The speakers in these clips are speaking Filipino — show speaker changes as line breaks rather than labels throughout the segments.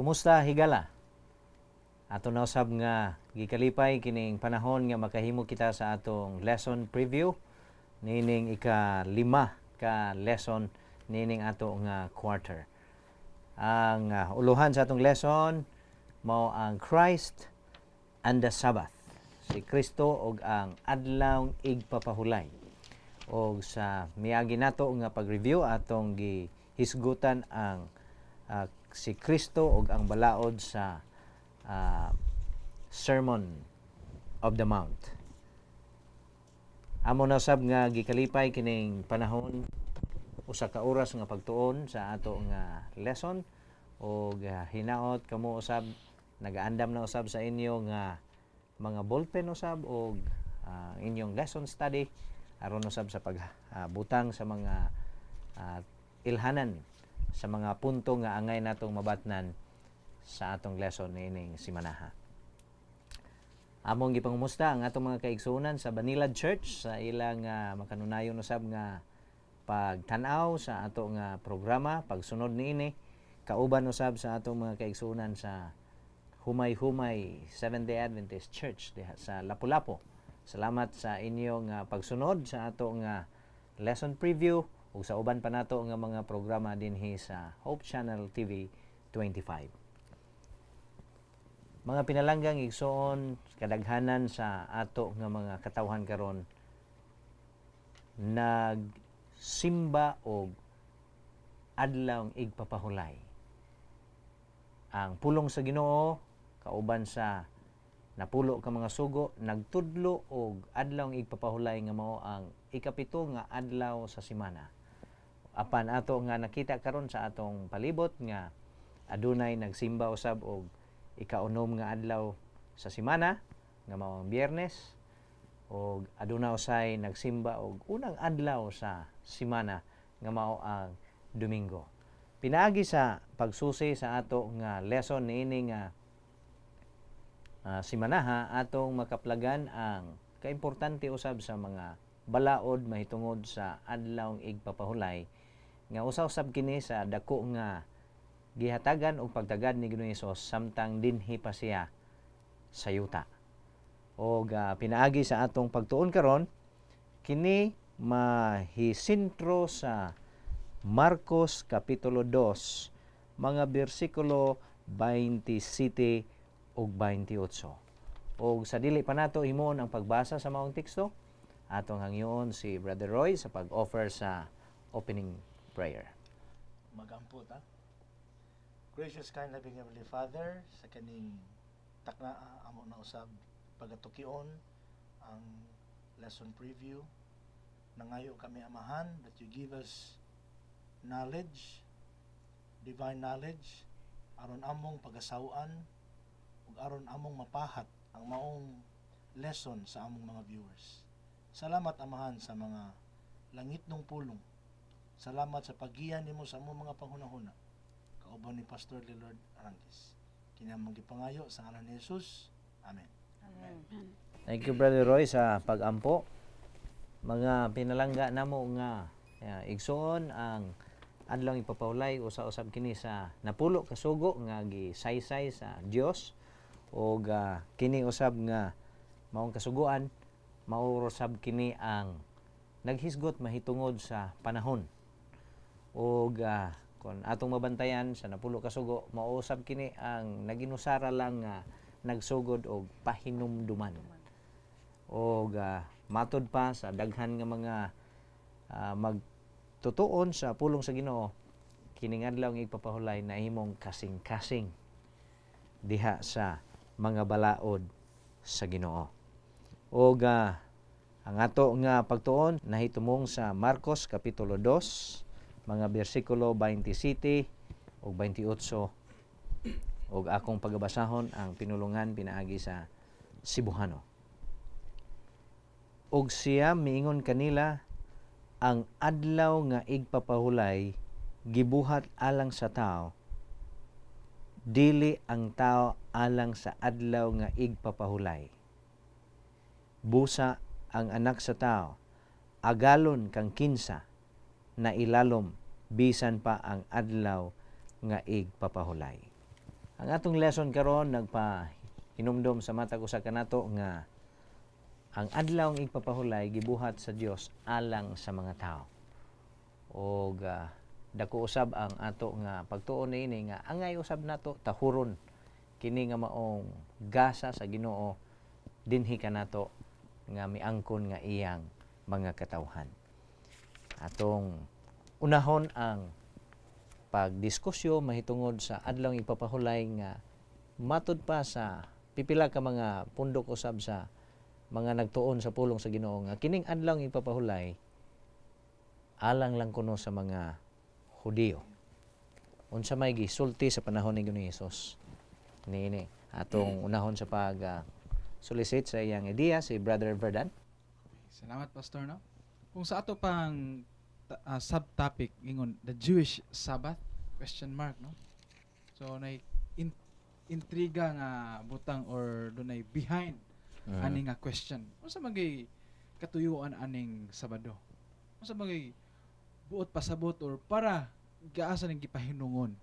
Kumusta higala? Ato na usab nga gikalipay kining panahon nga makahimo kita sa atong lesson preview nining ika-5 ka lesson nining ato nga quarter. Ang uluhan sa atong lesson mao ang Christ and the Sabbath. Si Kristo og ang adlawng igpapahulay. Og sa miagi nato nga pag-review atong gihisgutan ang si Kristo og ang balaod sa Sermon of the Mount. Amo na usab nga gikalipay kining panahon usa ka oras nga pagtuon sa ato nga lesson og hinaot kamo usab nagaandam na usab sa inyo nga mga ballpen usab og inyong lesson study aron usab sa pagbutang sa mga ilhanan sa mga punto nga angay natong mabatnan sa atong lesson nining simanaha. Among gipangumusta ang atong mga kaigsuonan sa Banilad Church sa ilang makanunayon usab nga pagtan-aw sa ato nga programa, pagsunod niini kauban usab sa atong mga kaigsuonan sa Humay-Humay Seventh-day Adventist Church diha sa Lapu-Lapu. Salamat sa inyong pagsunod sa ato nga lesson preview ug sa uban pa nato nga mga programa dinhi sa Hope Channel TV 25. Mga pinalanggang igsoon kadaghanan sa ato nga mga katawhan karon nagsimba og adlawng igpapahulay. Ang pulong sa Ginoo kauban sa napulo ka mga sugo nagtudlo og adlawng igpapahulay nga mao ang ikapito nga adlaw sa semana. Apan ato nga nakita karon sa atong palibot nga adunay nagsimba usab og ikaunom nga adlaw sa semana nga mao ang Biyernes og aduna usay nagsimba og unang adlaw sa semana nga mao ang Domingo. Pinaagi sa pagsusi sa ato nga lesson niini nga semanaha atong makaplagan ang kaimportante usab sa mga balaod mahitungod sa adlawng igpapahulay nga usa-usab kini sa dako nga gihatagan og pagtagad ni Ginoong Hesus samtang dinhi pa siya sa yuta. Og pinaagi sa atong pagtuon karon kini mahisentro sa Marcos kapitulo 2 mga bersikulo 27 ug 28. Og sa dili pa nato himon ang pagbasa sa maong teksto, atong hangyoon si Brother Roy sa pag-offer sa opening prayer.
Magampot Gracious, kind, loving Heavenly Father, sa kaning taknaa amo na usab pagatukion ang lesson preview. Nangayo kami amahan that you give us knowledge, divine knowledge, aron among pagasawan ug aron among mapahat ang maong lesson sa among mga viewers. Salamat amahan sa mga langitnong pulong. Salamat sa paggiyan nimo sa among mga panghunahuna. Kauban ni Pastor Lilord Arangis. Kini among gipangayo sa ngalan ni Jesus. Amen.
Amen.
Thank you, Brother Roy, sa pag-ampo. Mga pinalangga namo nga igsoon ang adlawng ipapahulay usa-usab kini sa napulo ka sugo nga gisaysay sa Dios og kini usab nga maong kasuguan mao usab kini ang naghisgot mahitungod sa panahon. Og kung atong mabantayan sa napulo ka sugo mausab kini ang naginusara lang nga nagsugod og pahinumduman. Og matud pa sa daghan nga mga magtutuon sa pulong sa Ginoo kining adlawng igpapahulay na himong kasing-kasing diha sa mga balaod sa Ginoo. Og ang ato nga pagtuon nahitumong sa Marcos kapitulo 2 mga bersikulo 27 ug 28 ug akong pagbasahon ang pinulungan pinaagi sa Cebuano. Og siya miingon kanila, ang adlaw nga igpapahulay gibuhat alang sa tao, dili ang tao alang sa adlaw nga igpapahulay. Busa ang anak sa tao, agalon kang kinsa na ilalom bisan pa ang adlaw nga igpapahulay. Ang atong lesson karon nagpa-hinumdom sa matag usa kanato nga ang adlaw ng igpapahulay gibuhat sa Dios alang sa mga tao. O dako usab ang ato nga pagtuon niini nga angay usab nato tahuron kini nga maong gasa sa Ginoo dinhi kanato nga miangkon nga iyang mga katawhan. Atong unahon ang pagdiskusyo mahitungod sa adlaw ng ipapahulay nga matud pa sa pipila ka mga pundok usab sa mga nagtuon sa pulong sa Ginoo nga kining adlaw ng ipapahulay alang lang kuno sa mga Hudiyo. Unsa may gisulti sa panahon ni Ginoong Hesus. Niini atong unahon sa pag solicit sa iyang ideya si Brother Verdan.
Salamat, Pastor, no? Kung sa ato pang subtopic ingon the Jewish Sabbath question mark, no? So nay intriga nga butang or dunay behind ani nga question. Unsa magay katuyuan aning Sabado? Unsa magay buot pasabot or para gaasa ning gipahinungon?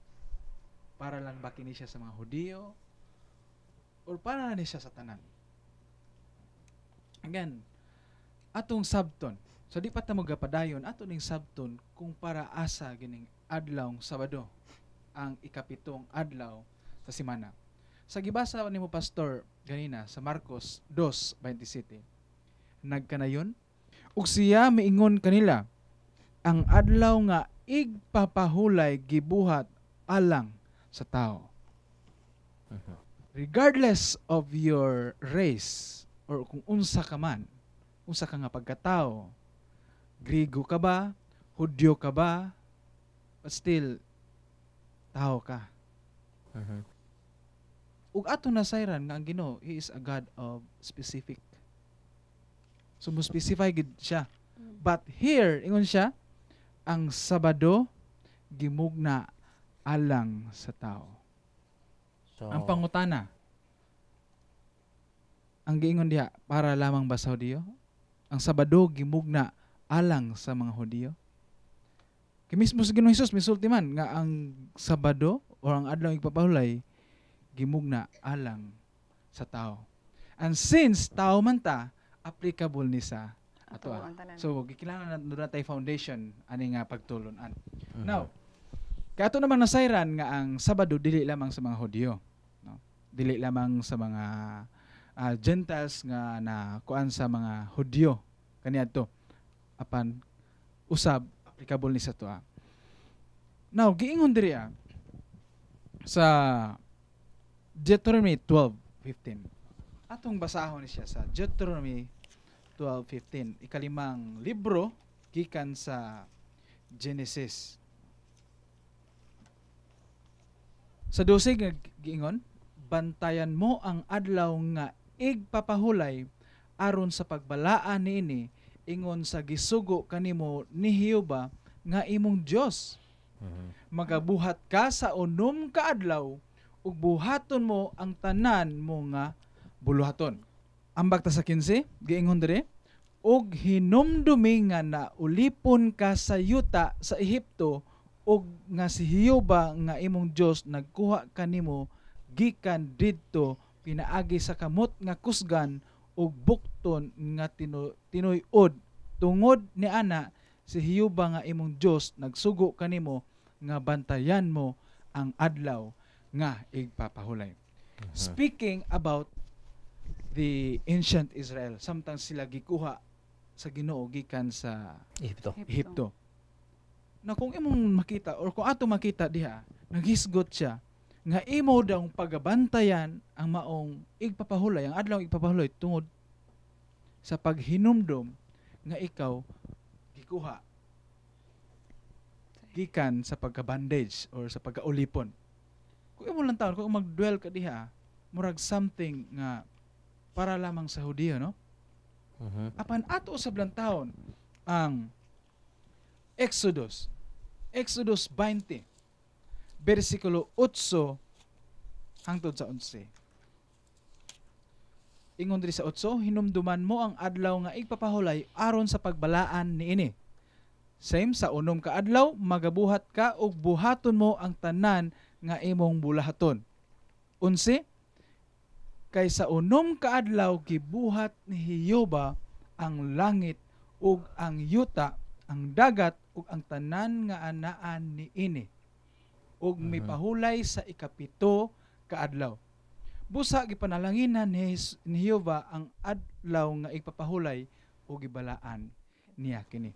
Para lang ba kini siya sa mga Hudiyo or para ni siya sa tanan? Again, atong sabton. So di pa ta magapadayon ato ning sabton kung para asa gining adlawng Sabado ang ikapitong adlaw sa semana. Sa gibasa nimo Pastor ganina sa Marcos 2:27. Nagkanayon ug siya miingon kanila ang adlaw nga igpapahulay gibuhat alang sa tao. Regardless of your race or kung unsa ka man, unsa ka nga pagkatao, Grigo ka ba, Hudyo ka ba, but still tao ka. Ug ato nasayran nga ang Ginoo, He is a God of specific. So mo specify gid siya. But here ingon siya ang Sabado gimugna alang sa tao.
So,
Ang pangutana, ang giingon diha para lamang ba sa Hudiyo? Ang Sabado gimugna alang sa mga Hudiyo? Kay mismo sa Ginoong Hesus misulti man nga ang Sabado o ang adlaw igpapahulay gimugna alang sa tao. And since tao man ta, applicable ni sa ato. So gikinahanglan na tay foundation ani nga pagtulon-an. Now, kay ato naman nasayran nga ang Sabado dili lamang sa mga Hudiyo, no? Dili lamang sa mga Gentiles nga na kuan sa mga Hudiyo kaniadto. Apan usab applicable ni sa toa. Now, giingon diri sa Deuteronomy 12:15. Atong basahon ni siya sa Deuteronomy 12:15, ikalimang libro gikan sa Genesis. Sa 12 nga giingon, bantayan mo ang adlaw nga igpapahulay aron sa pagbalaan niini ingon sa gisugo kanimo ni Jehova nga imong Dios. Magabuhat ka sa unom ka adlaw ug buhaton mo ang tanan mo nga buluhaton. Ambag ta sa 15, giingon dire, ug hinumdumi nga naulipon ka sa yuta sa Ehipto ug nga si Jehova nga imong Dios nagkuha kanimo gikan didto pinaagi sa kamot nga kusgan ug bukton nga tinuy-od tungod ni ana si Jehova nga imong Dios nagsugo kanimo nga bantayan mo ang adlaw nga igpapahulay. Speaking about the ancient Israel, samtang sila gikuha sa Ginoo gikan sa Ehipto. Na kung imong makita or kung ato makita diha, naghisgot siya nga imo daw pagabantayan ang maong igpapahulay, ang adlaw igpapahulay tungod sa paghinumdom nga ikaw gikuha gikan sa pagka-bandage or sa pagkaulipon. Kung imo lang taon, kung mag-dwell ka diha, murag something nga para lamang sa Hudiyo, no? Apan ato usab lang taon ang Exodus 20 bersikulo 8 hangtod sa 11. Ingon diri sa 8, hinumduman mo ang adlaw nga igpapahulay aron sa pagbalaan niini. Same sa unom ka adlaw, magabuhat ka ug buhaton mo ang tanan nga imong bulahaton. 11, kay sa unom ka adlaw gibuhat ni Jehova ang langit ug ang yuta, ang dagat ug ang tanan nga anaan niini. Ug mipahulay sa ikapito ka adlaw. Busa gipanalanginan ni Jehova ang adlaw nga ipapahulay ug gibalaan niya kini.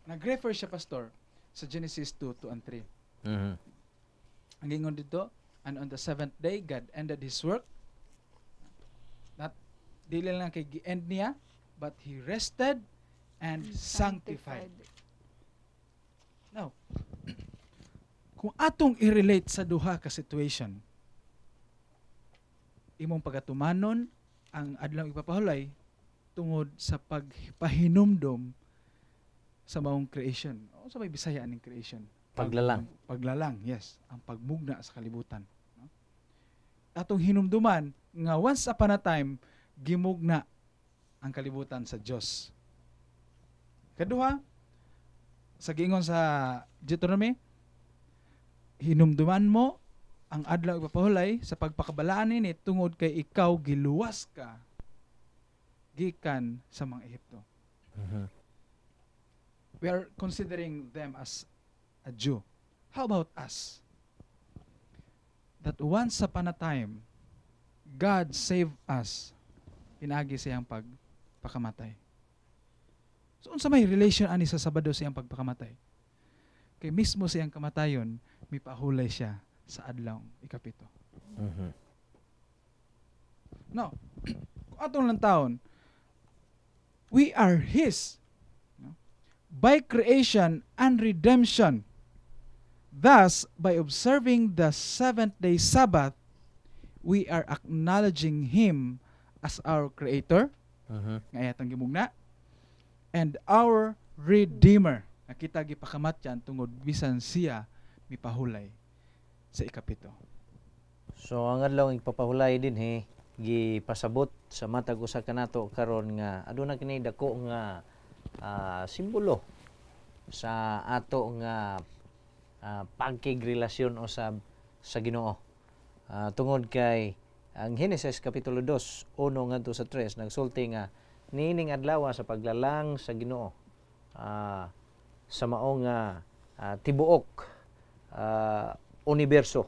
Nag-refer siya, pastor, sa Genesis 2 and 3.
Mhm.
Ang gingon dito, and on the seventh day, God ended His work. Not, dili lang kay gi-end niya, but He rested and sanctified. Now, kung atong i-relate sa duha ka situation, imong pagatumanon ang adlaw ipapahulay tungod sa pagpahinumdom sa maong creation. O sa may Bisaya aning creation?
Paglalang.
Paglalang, yes. Ang pagmugna sa kalibutan. No? Atong hinumduman nga once upon a time, gimugna ang kalibutan sa Dios. Kaduha, sa giingon sa Deuteronomy, hinumduman mo ang adlaw ipapahulay sa pagpakabalaan ini tungod kay ikaw giluwas ka gikan sa mga Ehipto.
Mhm.
We are considering them as a Jew. How about us? That once upon a time, God saved us pinagi siyang pagpakamatay. So, unsa may relation ani sa Sabado siyang pagpakamatay? Kay mismo siyang kamatayon, mipahulay siya sa adlaw ikapito.
Mhm.
No. Kung atong lang taon, we are His. No? By creation and redemption. Thus, by observing the seventh-day Sabbath, we are acknowledging Him as our Creator,
Mhm.
nga ayatang gimugna, and our Redeemer. Nakita gipakamat yan tungod bisan siya mipahulay sa ikapito.
So ang adlaw ipapahulay din gipasabot sa matag usa kanato karon nga aduna kini dako nga simbolo sa ato nga pagkigrelasyon usab sa Ginoo. Tungod kay ang Genesis kapitulo 2, 1 ngadto sa 3 nagsulti nga niining adlaw sa paglalang sa Ginoo sa mao nga tibuok universo.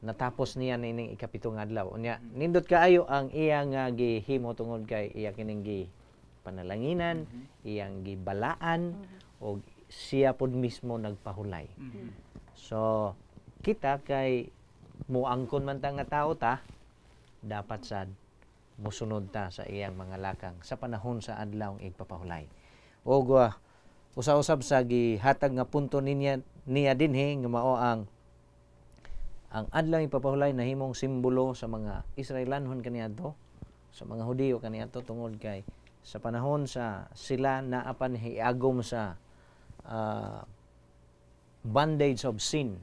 Natapos niya nining ikapitong adlaw. Unya nindot kaayo ang iya nga gihimo tungod kay iya kining panalanginan, iyang gibalaan o siya pod mismo nagpahulay. So kita kay muangkon man ta nga tawo ta dapat sad musunod ta sa iyang mga lakang sa panahon sa adlaw igpapahulay. Og usa-usab sa gihatag nga punto niya dinhi nga mao ang adlaw ipapahulay nahimong simbolo sa mga Israelanhon kaniadto, sa mga Hudiyo kaniadto tungod kay sa panahon sa sila naapan hiagom sa bondage of sin.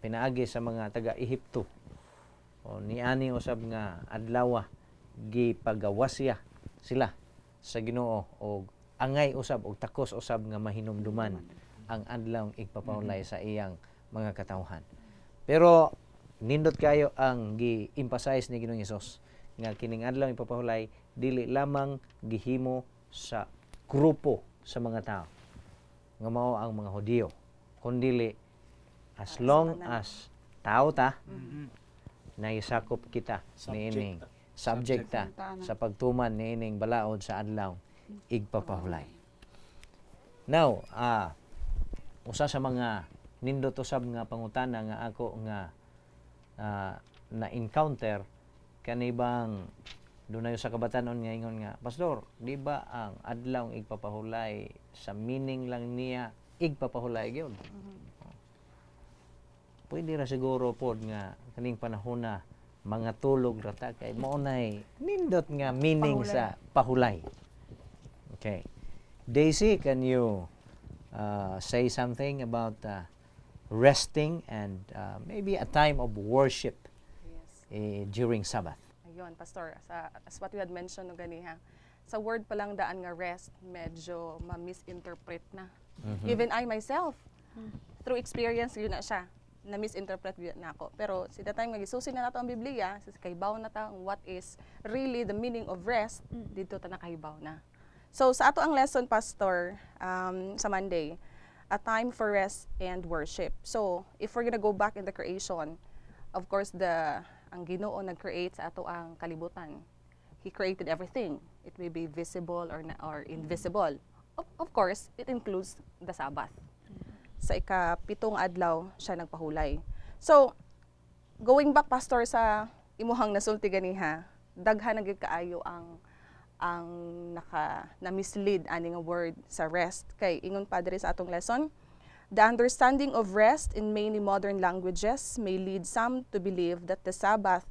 Pinaagi sa mga taga-Ehipto. Niani usab nga adlaw gipagawasya sila sa Ginoo og angay usab og takos usab nga mahinumduman ang adlaw igpapahulay sa iyang mga katawhan. Pero nindot kayo ang gi-emphasize ni Ginoong Hesus nga kining adlaw ipapahulay dili lamang gihimo sa grupo sa mga tao nga mao ang mga Hudiyo, kundi as long as tao ta naisakop kita niining subject ta sa pagtuman niining balaod sa adlaw igpapahulay. Now, usa sa mga nindot usab nga pangutana nga ako nga na-encounter kanibang dunay sa kabatanon nga ingon nga, Pastor, di ba ang adlaw igpapahulay sa meaning lang niya igpapahulay gyud? Pwede ra siguro pod nga kaning panahon na mga tulog rata kay mao nay nindot nga meaning sa pahulay. Okay. Daisy, can you say something about resting and maybe a time of worship during Sabbath?
Ayun, Pastor, as what we had mentioned no ganiha, sa word pa lang daan nga rest, medyo ma-misinterpret na. Even I myself, through experience yun na siya. na misinterpret gyud nako. Pero si the time nga gisusi na nato ang Biblia, sa kahibaw na ta what is really the meaning of rest, dito ta nakahibaw na. So sa ato ang lesson, Pastor, sa Monday, a time for rest and worship. So if we're gonna go back in the creation, of course ang Ginoo nag-create sa ato ang kalibutan. He created everything. It may be visible or invisible. Of course, it includes the Sabbath. Sa ika-7 adlaw siya nagpahulay. So, going back, Pastor, sa imuhang nasulti ganiha, daghan na gyud kaayo ang na-mislead ani nga word sa rest. Kay ingon padre sa atong lesson, the understanding of rest in many modern languages may lead some to believe that the Sabbath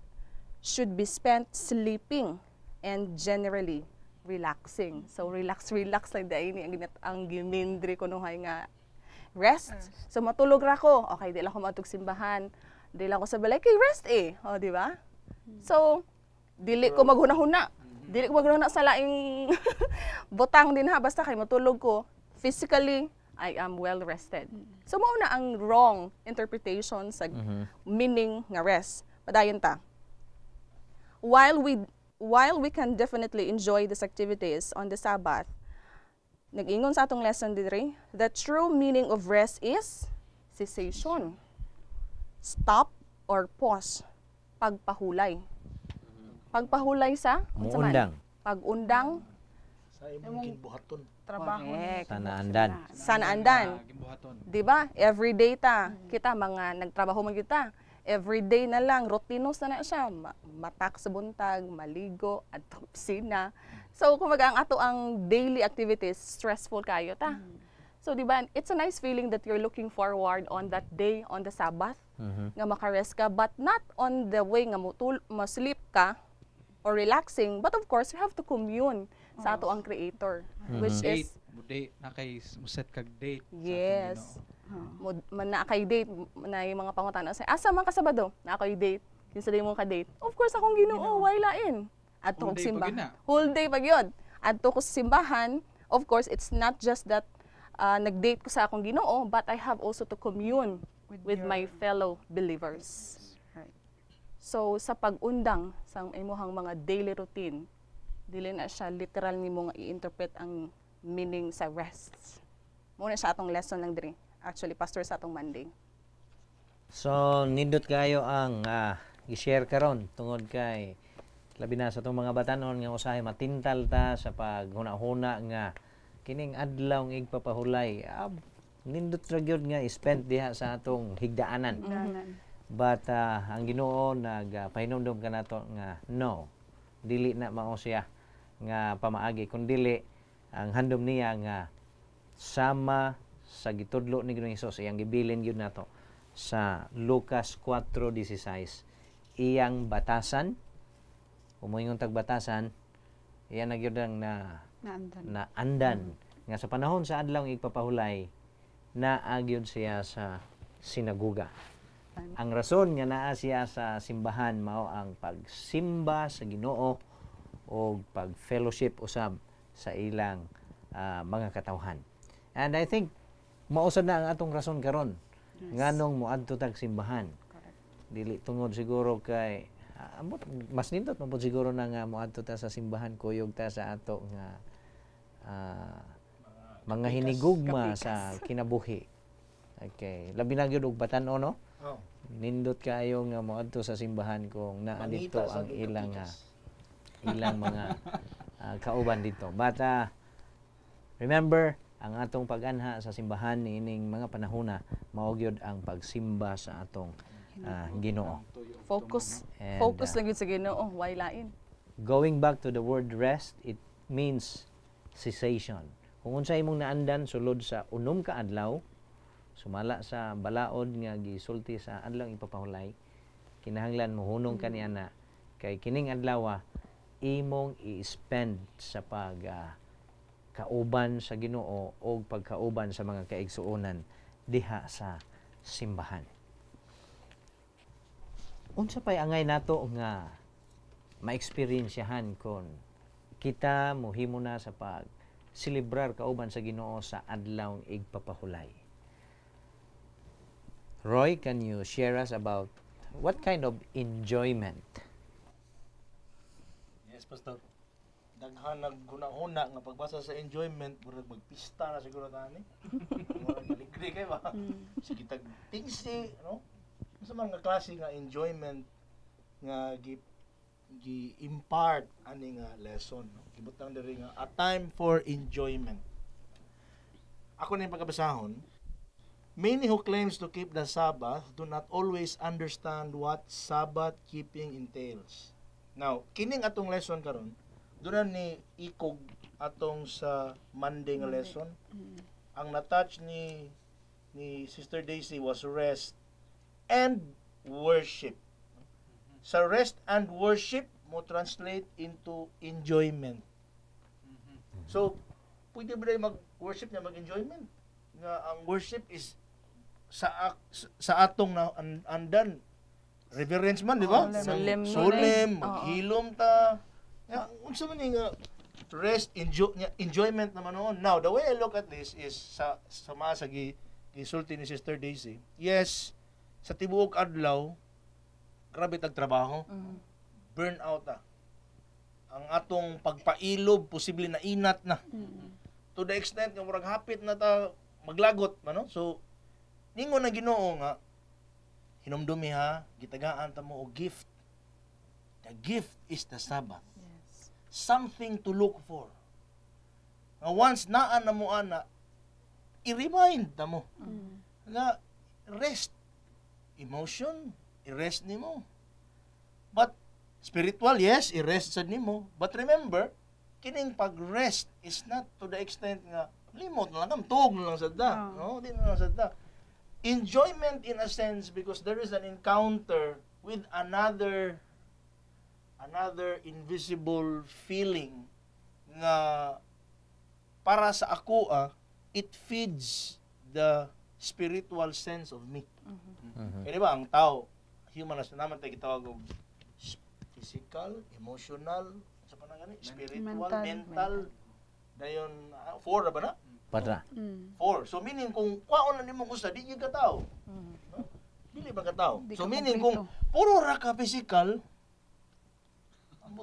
should be spent sleeping and generally relaxing. So relax lang dai ni ang gimindri ko nuhay nga rest. So matulog ra ko. Okay, di lang ko matug simbahan. Di lang ko sa balay kay rest O, di ba? So dili ko maghuna-huna. Dili ko maghuna sa laing butang din ha, basta kay matulog ko. Physically, I am well rested. So mao na ang wrong interpretation sa meaning nga rest. Padayon ta. While we can definitely enjoy these activities on the Sabbath, nag-ingon sa atong lesson diri, the true meaning of rest is cessation. Stop or pause. Pagpahulay. Pagpahulay sa? unsa man?
Muundang.
Pag-undang.
Sa imong ginbuhaton.
Trabaho.
Sa naandan.
Sa naandan.
Gimbuhaton.
Di ba? Everyday ta. Kita, mga nagtrabaho man kita. Everyday na lang, rotinos na siya. Matak sa buntag, maligo, at opisina. So, kumbaga, ang ato ang daily activities, stressful kayo ta. So, di ba, it's a nice feeling that you're looking forward on that day, on the Sabbath, nga makarest ka, but not on the way nga ma-sleep ka or relaxing, but of course, you have to commune sa ato ang Creator, which
Date,
is,
date na kay set kag date. sa atong
yes,
Ginoo.
na kay date, na yung mga pangutana, asa man ka Sabado, na kay date, yung sa mo ka date, of course, akong Ginoo, why lain? At
Whole day
simbahan.
pag yun
Whole day pag yun. At ko sa simbahan, of course, it's not just that nag-date ko sa akong Ginoo, but I have also to commune with my fellow believers.
Right.
So, sa pag-undang sa imuhang mga daily routine, dili na siya literal nimo nga i-interpret ang meaning sa rest. Muna siya atong lesson lang diri. Actually, pastor sa atong Monday.
So, nindot kayo ang i-share karon tungod kay labi na sa itong mga batanon nga usahay matintal ta sa paghuna-huna nga kining adlaw ng igpapahulay. Nindot ra gyud nga i-spend diha sa atong higdaanan. But ang Ginoo nagpahinumdom kanato nga no, dili na mao siya nga pamaagi kun dili ang handom niya nga sama sa gitudlo ni Ginoong Hesus iyang gibilin gyud nato sa Lucas 4:16 iyang batasan umoingon tag batasan iya na gyud ang na andan nga sa panahon sa adlaw ng igpapahulay naagyod siya sa sinaguga. Ang rason nga naa siya sa simbahan mao ang pagsimba sa Ginoo o pag-fellowship usab sa ilang mga katawhan. And I think mausad na ang atong rason karon nganong moadto tag simbahan. Dili tungod siguro kay mas nindot man pud siguro na nga moadto ta sa simbahan kuyog ta sa ato nga mga hinigugma sa kinabuhi. Okay, labi na gyud og batan-o no?
Oh.
Nindot kayo nga moadto sa simbahan kung naa dito
Mangita sa
ang ilang
Lucas.
ilang mga kauban dito. But remember, ang atong pag-anha sa simbahan niining mga panahona mao gyud ang pagsimba sa atong Ginoo.
Focus.
And,
Focus lang yun sa Ginoo. Why lain?
Going back to the word rest, it means cessation. Kung unsa imong naandan sulod sa unom ka adlaw, sumala sa balaod nga gisulti sa adlaw ipapahulay, kinahanglan mohunong kaniya na kay kining adlaw imong i-spend sa pag kauban sa Ginoo o pagkauban sa mga kaigsuonan diha sa simbahan. Unsa pay angay nato nga ma-experiensyahan kon kita mohimo na sa pag celebrar kauban sa Ginoo sa adlaw igpapahulay. Roy, can you share us about what kind of enjoyment?
Yes, Pastor. Daghan naghuna-huna nga pagbasa sa enjoyment, murag magpista na siguro tani. Murag maligri kay ba? Sige tag tingsi, no? Sa mga klase nga enjoyment nga gi-impart ani nga lesson, no? Gibutang diri nga a time for enjoyment. Ako na yung pagkabasahon. Many who claims to keep the Sabbath do not always understand what Sabbath keeping entails. Now, kining atong lesson karon, doon ni ikog atong sa Monday nga lesson. Ang na-touch ni Sister Daisy was rest and worship. Sa rest and worship mo translate into enjoyment. So, pwede ba rin mag-worship niya mag-enjoyment? Nga ang worship is sa atong na andan reverence man, di ba?
Solemn.
Solemn, maghilom ta. Unsa man nga rest, enjoyment naman noon. Now, the way I look at this is sa mga sa gisulti ni Sister Daisy. Yes, sa tibuok adlaw, grabe tag trabaho. Burnout ta. Ang atong pagpailob posible na inat na. To the extent nga murag hapit na ta maglagot man, no? So ningon na Ginoo nga hinumdumi ha, gitagaan ta mo og gift. The gift is the Sabbath. Something to look for. Nga once naa na mo ana, i-remind ta mo. Nga rest, emotion, i-rest nimo. But spiritual, yes, i-rest sad nimo. But remember, kining pag-rest is not to the extent nga limot na lang, tuog na lang sad da. No, di na lang sad da. Enjoyment in a sense because there is an encounter with another invisible feeling nga para sa ako it feeds the spiritual sense of me. Kaya diba, ang tao, human as naman tayo gitawag og physical, emotional, sa panangani, spiritual, mental. Dayon, 4 ba na?
Patra.
4. So meaning kung kwaon na nimong usa, di gyud ka tao. No? Dili ba ka tao? So meaning kung puro ra ka physical,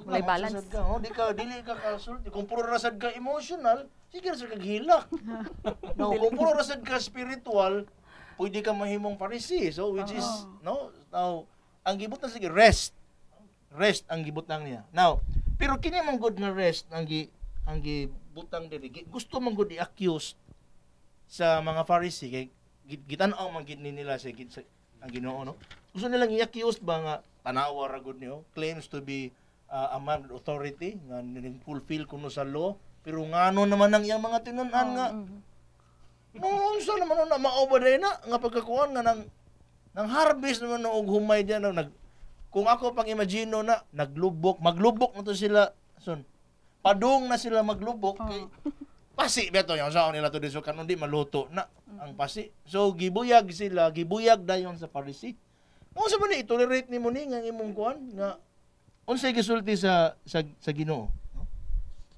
May balance.
Di ka dili ka kasulti. Kung puro rasad ka emotional, sige ra kag hilak. No, kung puro rasad ka spiritual, pwede ka mahimong Pharisee. So which is no, now ang gibutan sige rest. Rest ang gibutang niya. Now, pero kini man good nga rest ang gibutang diri. Gusto man good i-accuse sa mga Pharisee kay gitan-aw man gid nila sa ang Ginoo, no? Gusto nilang i-accuse ba nga tanawa ra gud niyo, claims to be a man with authority nga fulfill kuno sa law, pero ngano naman ang iyang mga tinun-an nga unsa naman na mao ba na nga pagkakuan nga nang harvest naman og humay diyan kung ako pang imagino na maglubok na to sila son padung na sila maglubok kay pasi beto yung sa nila to diso kanon di maluto na ang pasi, so gibuyag dayon sa Pharisee. Unsa man ni tolerate nimo ni nga imong kuan nga unsay gisulti sa Ginoo, no?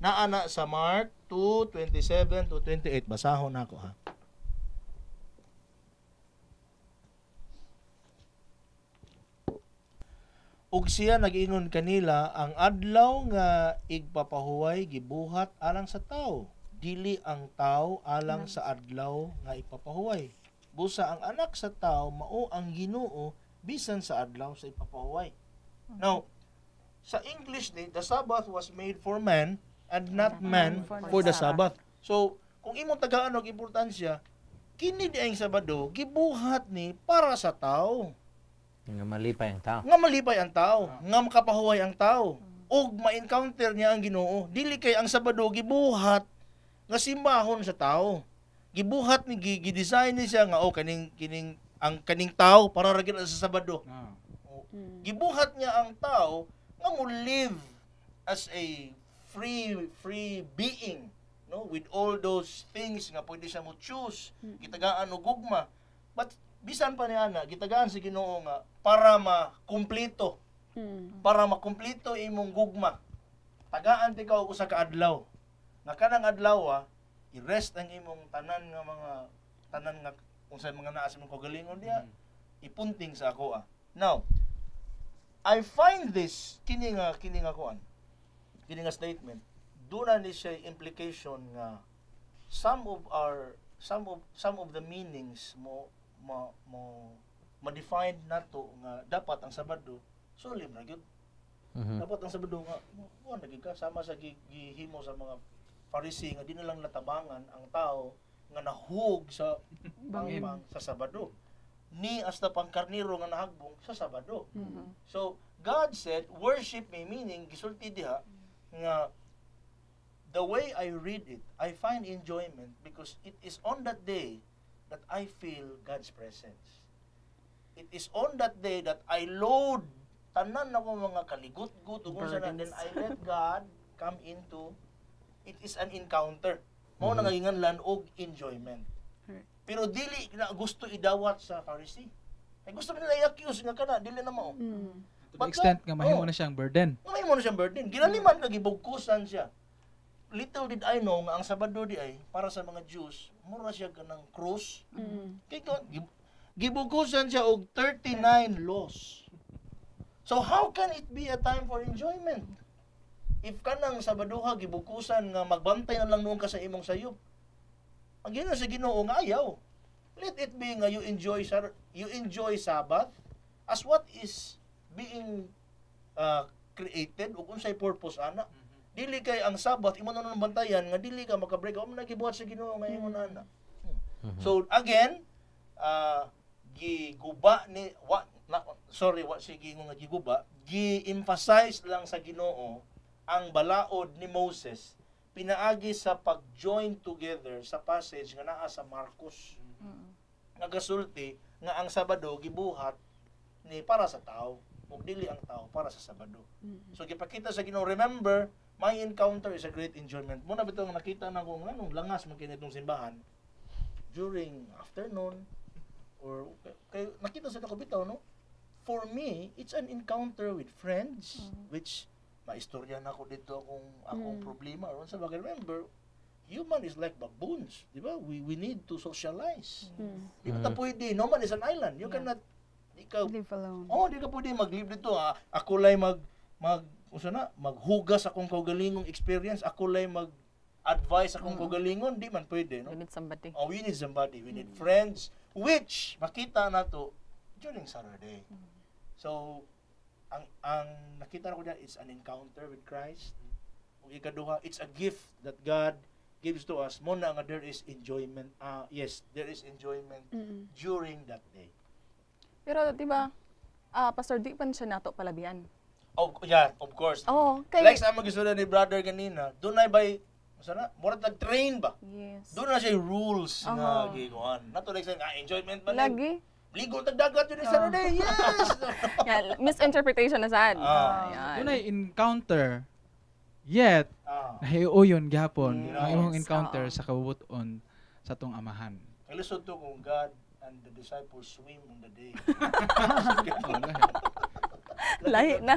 Naana sa Mark 2:27 to 28, basahon nako ha. Ug siya nag-ingon kanila, ang adlaw nga igpapahuway gibuhat alang sa tawo, dili ang tawo alang sa adlaw nga ipapahuway. Busa ang anak sa tawo mao ang Ginoo bisan sa adlaw sa ipapahuway. Now, sa English ni, the Sabbath was made for man and not man for the Sabbath. So, kung imong tagaan og importansya, kini di ang Sabado gibuhat ni para sa tao.
Nga malipay ang tao.
Nga malipay ang tao, nga makapahuway ang tao, ug ma-encounter niya ang Ginoo. Dili kay ang Sabado gibuhat nga simbahon sa tao. Gibuhat ni gi-design ni siya nga kaning tao para ra gyud sa Sabado. Gibuhat niya ang tao nga mo live as a free being, no, with all those things nga pwede siya mo choose, gitagaan og gugma. But bisan pa niya na gitagaan sa Ginoo nga para makumpleto imong gugma. Tagaan ti ka og usa ka adlaw. Nga kanang adlaw i-rest ang imong tanan nga unsay mga naa sa imong kagalingon diha. ipunting sa ako. Now, I find this kini nga statement. Doon na ni siya implication nga some of the meanings ma-define nato nga dapat ang Sabado solemn ra gyud. Dapat ang Sabado nga naging kasama sa gihimo sa mga Pharisee nga di na lang natabangan ang tao nga nahug sa bangimang sa Sabado. Ni hasta pang karniro nga nahagbong sa Sabado. So God said worship me, meaning gisulti diha nga the way I read it, I find enjoyment because it is on that day that I feel God's presence. It is on that day that I load tanan ako mga kaligut-gut ug unsa na, then I let God come into. It is an encounter. Mao na nginganlan og enjoyment. Pero dili na gusto idawat sa Pharisee. Ay gusto nila i-accuse nga kana dili na mao.
To the extent nga mahimo na siyang burden.
Mahimo na siyang burden. Ginaliman na gibugkusan siya. Little did I know nga ang Sabado di ay para sa mga Jews, mura siya kanang cross. Kay gibugkusan siya og 39 laws. So how can it be a time for enjoyment? If kanang Sabadoha gibugkusan nga magbantay na lang noon ka sa imong sayop. Ang Ginoo sa Ginoo nga ayaw. Let it be nga you enjoy Sabbath as what is being created ug unsay purpose ana. Dili kay ang Sabbath imo na bantayan nga dili ka makabreak amo na gibuhat sa Ginoo nga imo na ana. So again, giguba ni what sige nga giguba, gi-emphasize lang sa Ginoo ang balaod ni Moses pinaagi sa pag-join together sa passage nga naa sa Marcos. Nagasulti nga ang Sabado gibuhat ni para sa tao, ug dili ang tao para sa Sabado. So gipakita sa Ginoo, remember, my encounter is a great enjoyment. Muna bitong nakita na ko nganong langas man kini itong simbahan during afternoon or kay nakita sa ko bitaw no. For me, it's an encounter with friends which maistorya na ako dito akong problema or sa bagay. Remember, human is like baboons, di ba? We need to socialize. Di ba ta pwede? No man is an island. You cannot
live alone.
Di ka pwede mag-live dito. Ako lay maghugas akong kaugalingong experience. Ako lay mag-advise akong kaugalingon. Di man pwede, no?
We need somebody.
We need somebody. We need friends which makita nato during Saturday. So, ang nakita ko diyan is an encounter with Christ. Ug ikaduha, it's a gift that God gives to us. Muna nga there is enjoyment. Yes, there is enjoyment during that day.
Pero di ba, Pastor, di pa siya nato palabian.
Yeah, of course.
Kay
Like sa magisulat ni brother kanina, doon ay by murag nag-train ba?
Yes.
Doon na siya rules nga giguan. Nato like sa enjoyment ba?
Lagi.
Ligo tagdagat yun sa Saturday. Yes.
Misinterpretation na sad.
Doon ay encounter. Yet, nahiuyon gyapon ang imong encounter sa kabubuton sa tong amahan.
Kailusod to kung God and the disciples swim on the day.
Lahi na.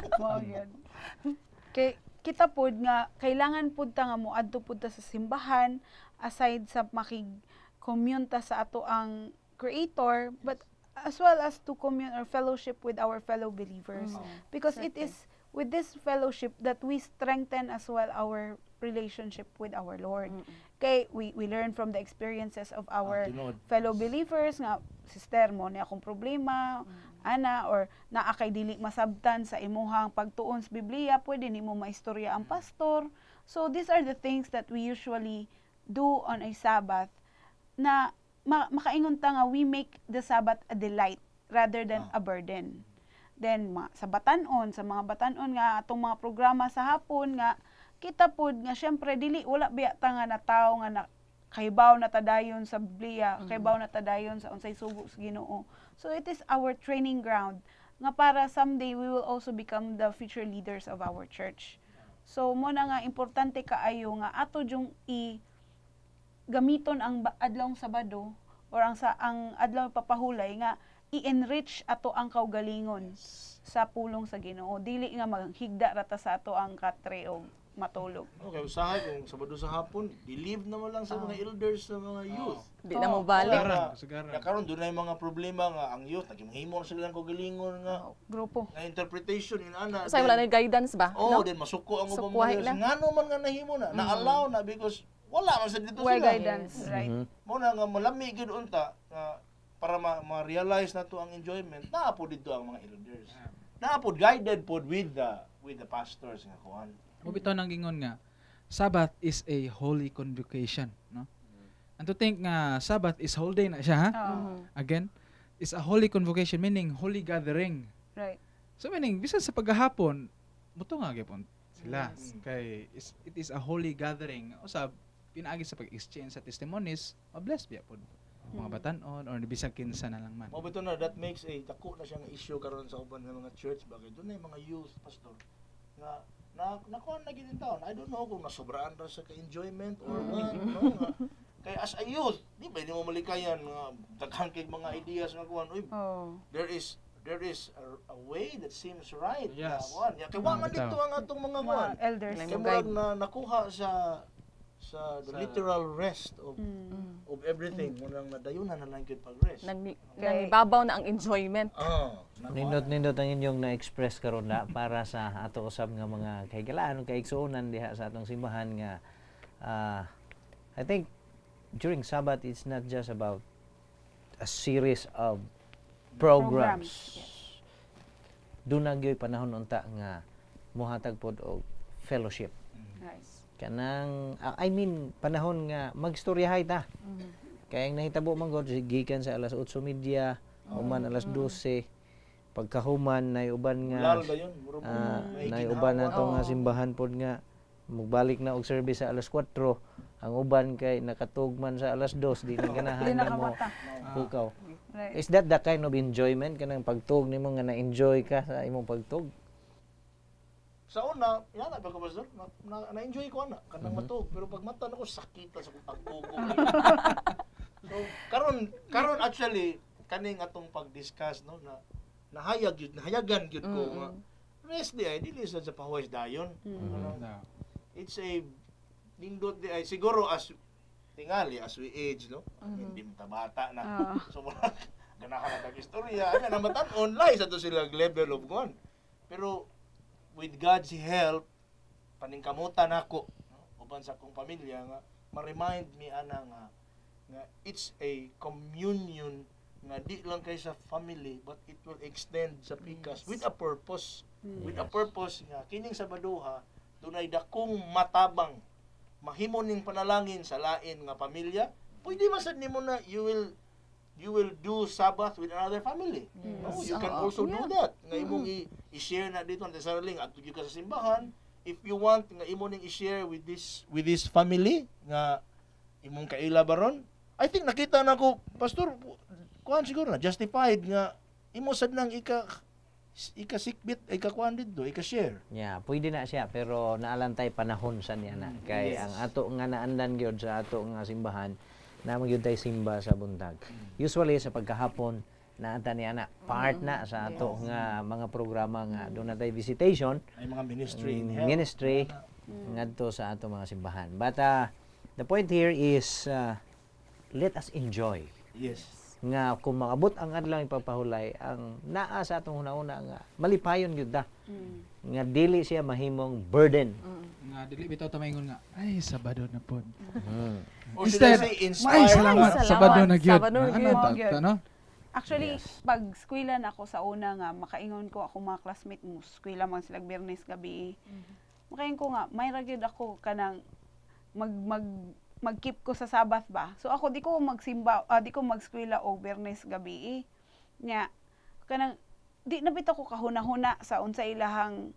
Kay kita pod nga kailangan pod ta nga moadto pod ta sa simbahan aside sa makig-commune ta sa ato ang Creator, but as well as to commune or fellowship with our fellow believers. Because it is with this fellowship that we strengthen as well our relationship with our Lord. Kay we learn from the experiences of our fellow believers nga sister mo ni akong problema ana or naa kay dili masabtan sa imuhang pagtuon sa Biblia, pwede nimo maistorya ang pastor. So these are the things that we usually do on a Sabbath na makaingon ta nga we make the Sabbath a delight rather than a burden. Then sa mga batanon nga atong mga programa sa hapon nga kita pod nga syempre dili wala biya ta nga nataw nga kahibaw na tadayon sa Biblia, kahibaw na tadayon sa unsay sugo sa Ginoo. So it is our training ground nga para someday we will also become the future leaders of our church. So mo na nga importante kaayo nga ato jung gamiton ang adlawng Sabado or ang adlaw papahulay nga i-enrich ato ang kaugalingon sa pulong sa Ginoo. Dili nga maghigda rata sa ato ang katre og matulog.
Okay, usahay kung Sabado sa hapon, i-leave naman lang sa mga elders sa mga youth.
Di na mo
Oh,
balik.
Kasagaran.
Ya karon doon na yung mga problema nga ang youth nagimhimo na sila ng kagalingon nga
Grupo.
nga interpretation in ana.
Usay wala na guidance ba?
Oh,
No?
then masuko ang ubang
Sukwahi
mga
na.
ngano man nga nahimo na, na-allow na because wala man sa dito
Why
sila.
guidance, right?
Mhm.
Mo na nga malami gid unta nga para ma-realize na to ang enjoyment, naapod dito ang mga elders. Naapod guided pod with the pastors nga kuan.
Mubitaw nang gingon nga, Sabbath is a holy convocation, no? And to think nga Sabbath is whole day na siya, ha?
Oo.
Again, is a holy convocation meaning holy gathering.
Right.
So meaning bisan sa paghahapon, muto nga gyapon sila. Kay it is a holy gathering. Usab pinaagi sa pag-exchange sa testimonies, blessed biya pod mga batan-on or bisag kinsa na lang man.
Mo bito na that makes a dako na siyang issue karon sa uban nga mga church bagay. Doon na yung mga youth pastor nga nakuha na gid in town. I don't know kung nasobraan ra sa ka-enjoyment or what, no? Nga, kay as a youth, di ba mo malikayan nga daghan kay mga ideas nga kuan. Uy,
Oh.
there is a way that seems right.
Yes.
Kuan. Ya kay wa man
Bitaw.
dito ang atong mga kuan.
Mga elders.
Kay murag na nakuha sa the literal rest of everything. Munang nadayunan na lang gyud pag-rest.
Nangibabaw na ang enjoyment.
Nindot ang inyong na-express karon na para sa ato usab nga mga kahigalaan kaigsuonan diha sa atong simbahan nga I think during Sabbath it's not just about a series of programs. Doon na gyoy panahon unta nga muhatag pod og fellowship.
Right.
Kanang I mean panahon nga magstoryahay ta. Kaya ang nahitabo man gud gikan sa alas 8:30 human alas 12 pagkahuman nay uban nga
Lalo ba yun? Murag may
nay
ginhawa.
uban nato nga simbahan pod nga magbalik na og service sa alas 4 ang uban kay nakatugman sa alas 2 di na
Hindi
ganahan nimo
nakamata.
hukaw.
Right.
Is that the kind of enjoyment kanang pagtug nimo nga na-enjoy ka sa imong pagtug?
Sa una, yan na pastor, na-enjoy ko ana kanang matug, pero pag mata nako sakit na sa pagkugo. So karon actually kaning atong pag-discuss no na nahayagan gyud ko nga rest di ay dili sad sa pahuwes dayon.
No.
It's a nindot di ay siguro as tingali as we age no. Hindi ta bata na. So murag ganahan na istorya ana na matan-on live sa to sila level of one. Pero with God's help paningkamutan ako no? Uban sa akong pamilya nga ma-remind me ana nga it's a communion nga di lang kay sa family but it will extend sa pikas with a purpose nga kining Sabaduha dunay dakong matabang mahimo ning panalangin sa lain nga pamilya pwede masad nimo na you will do Sabbath with another family. No, you can also do that. Nga imong i-share na dito ang saraling at ka sa simbahan. If you want nga imo ning i-share with this family nga imong kaila baron, I think nakita na ko pastor kuan siguro na justified nga imo sad nang ika-sikbit ika-kuan dito, ika-share.
Yeah, pwede na siya pero naalantay panahon sa niya na kay ang ato nga naandan gyud sa ato nga simbahan na magyud tay simba sa buntag. Usually sa pagkahapon naanta niya na part na sa ato nga mga programa nga doon na tay visitation,
Ay mga ministry in health.
ministry ngadto sa ato mga simbahan. But the point here is let us enjoy.
Yes.
Nga kung makabot ang adlaw ipapahulay ang naa sa atong hunahuna nga malipayon gyud ta. Nga dili siya mahimong burden.
Nga dili bitaw ta maingon nga ay Sabado na pod.
Or should I
Instead,
say
Ay,
inspired?
salamat.
Salamat.
Sabado na gyud.
Sabado na
Ano
gyud.
ta, no?
Actually, pag skwilan ako sa una nga, makaingon ko ako mga classmate mo, skwila man sila Biyernes gabi. Makaingon ko nga, may ragyod ako kanang mag-keep ko sa Sabbath ba. So ako di ko magsimba, di ko magskwela og Biyernes gabi. Nya kanang di na bitaw ko kahuna-huna sa unsa ilang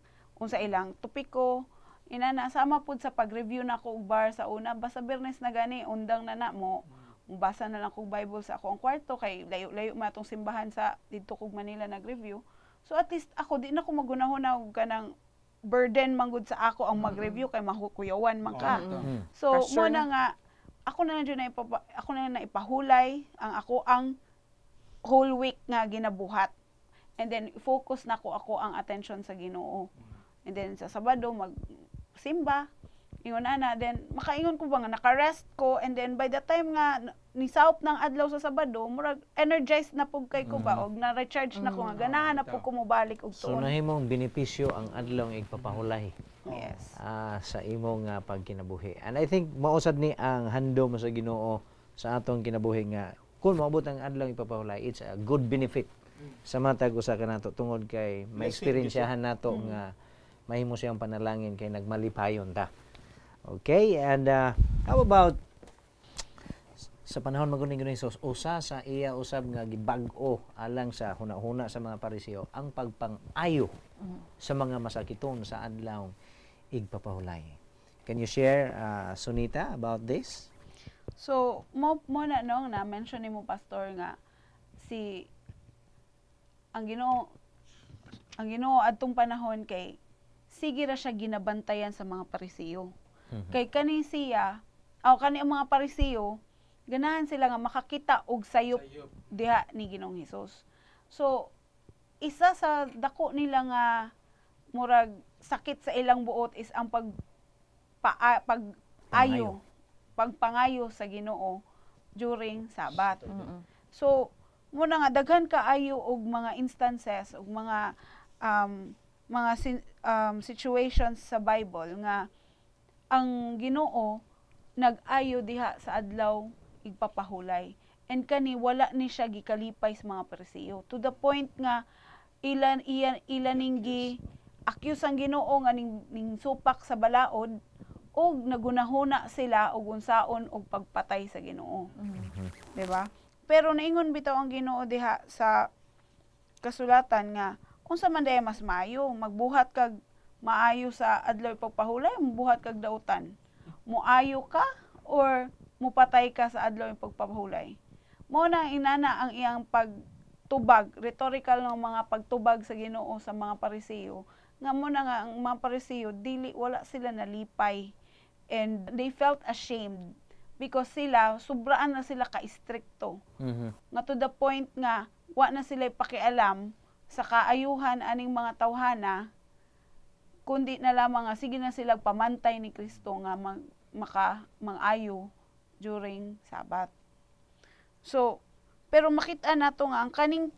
topiko. Inana sama pud sa pag-review na ko og bar sa una basta Biyernes na gani undang na mo. Mubasa na lang kog Bible sa ako ang kwarto kay layo-layo man atong simbahan sa didto kog Manila nag-review. So at least ako di na ko magunahuna og kanang burden manggod sa ako ang mag-review kay mahukuyawan man ka. So mo
Pressure
na nga ako na lang ipahulay ang whole week nga ginabuhat. And then focus na ako ang attention sa Ginoo. And then sa Sabado magsimba Ingon ana, then makaingon ko ba nga naka-rest ko, and then by the time nga nisawop ng adlaw sa Sabado, murag energized na pug kay ko ba og na-recharge na ko nga ganahan na pug ko mobalik og
So
tuon.
nahimong benepisyo ang adlaw nga igpapahulay
Yes.
sa imong pagkinabuhi. And I think mausad ni ang handom sa Ginoo sa atong kinabuhi nga kung maabot ang adlaw ipapahulay, it's a good benefit sa matag usa ka nato tungod kay ma-experiensyahan nato nga mahimo siyang panalangin kay nagmalipayon ta. Okay, and how about sa panahon maguning Hesus, usa sa iya usab nga gibag-o alang sa hunahuna sa mga Pariseo ang pagpang-ayo sa mga masakiton sa adlaw igpapahulay. Can you share, Sunita, about this?
So, mo na nung na-mention ni mo, Pastor, nga si ang Ginoo adtong panahon kay sige ra siya ginabantayan sa mga Pariseo. Kay kani siya, kani ang mga Pariseo, ganahan sila nga makakita og sayop diha ni Ginoong Hesus. So, isa sa dako nila nga murag sakit sa ilang buot is ang pagpangayo sa Ginoo during Sabat. So, muna nga daghan kaayo og mga instances og mga situations sa Bible nga ang Ginoo nag-ayo diha sa adlaw igpapahulay. And kani wala ni siya gikalipay sa mga Pariseo to the point nga ilan ning gi-accuse ang Ginoo nga ning supak sa balaod og nagunahuna sila og unsaon og pagpatay sa Ginoo. Di ba? Pero naingon bitaw ang Ginoo diha sa kasulatan nga unsa man day mas maayo, magbuhat kag maayo sa adlaw pagpahulay, magbuhat kag dautan. Muayo ka or mupatay ka sa adlaw pagpahulay. Mo na inana ang iyang pagtubag, rhetorical ng mga pagtubag sa Ginoo sa mga Pariseo. Nga mo na nga ang mga Pariseo dili wala sila nalipay and they felt ashamed because sila sobraan na sila ka-istrikto. Nga to the point nga wa na sila pakialam sa kaayuhan aning mga tawhana, kundi na lamang nga sige na sila pamantay ni Kristo nga mangayo during Sabat. So, pero makita nato nga ang kaning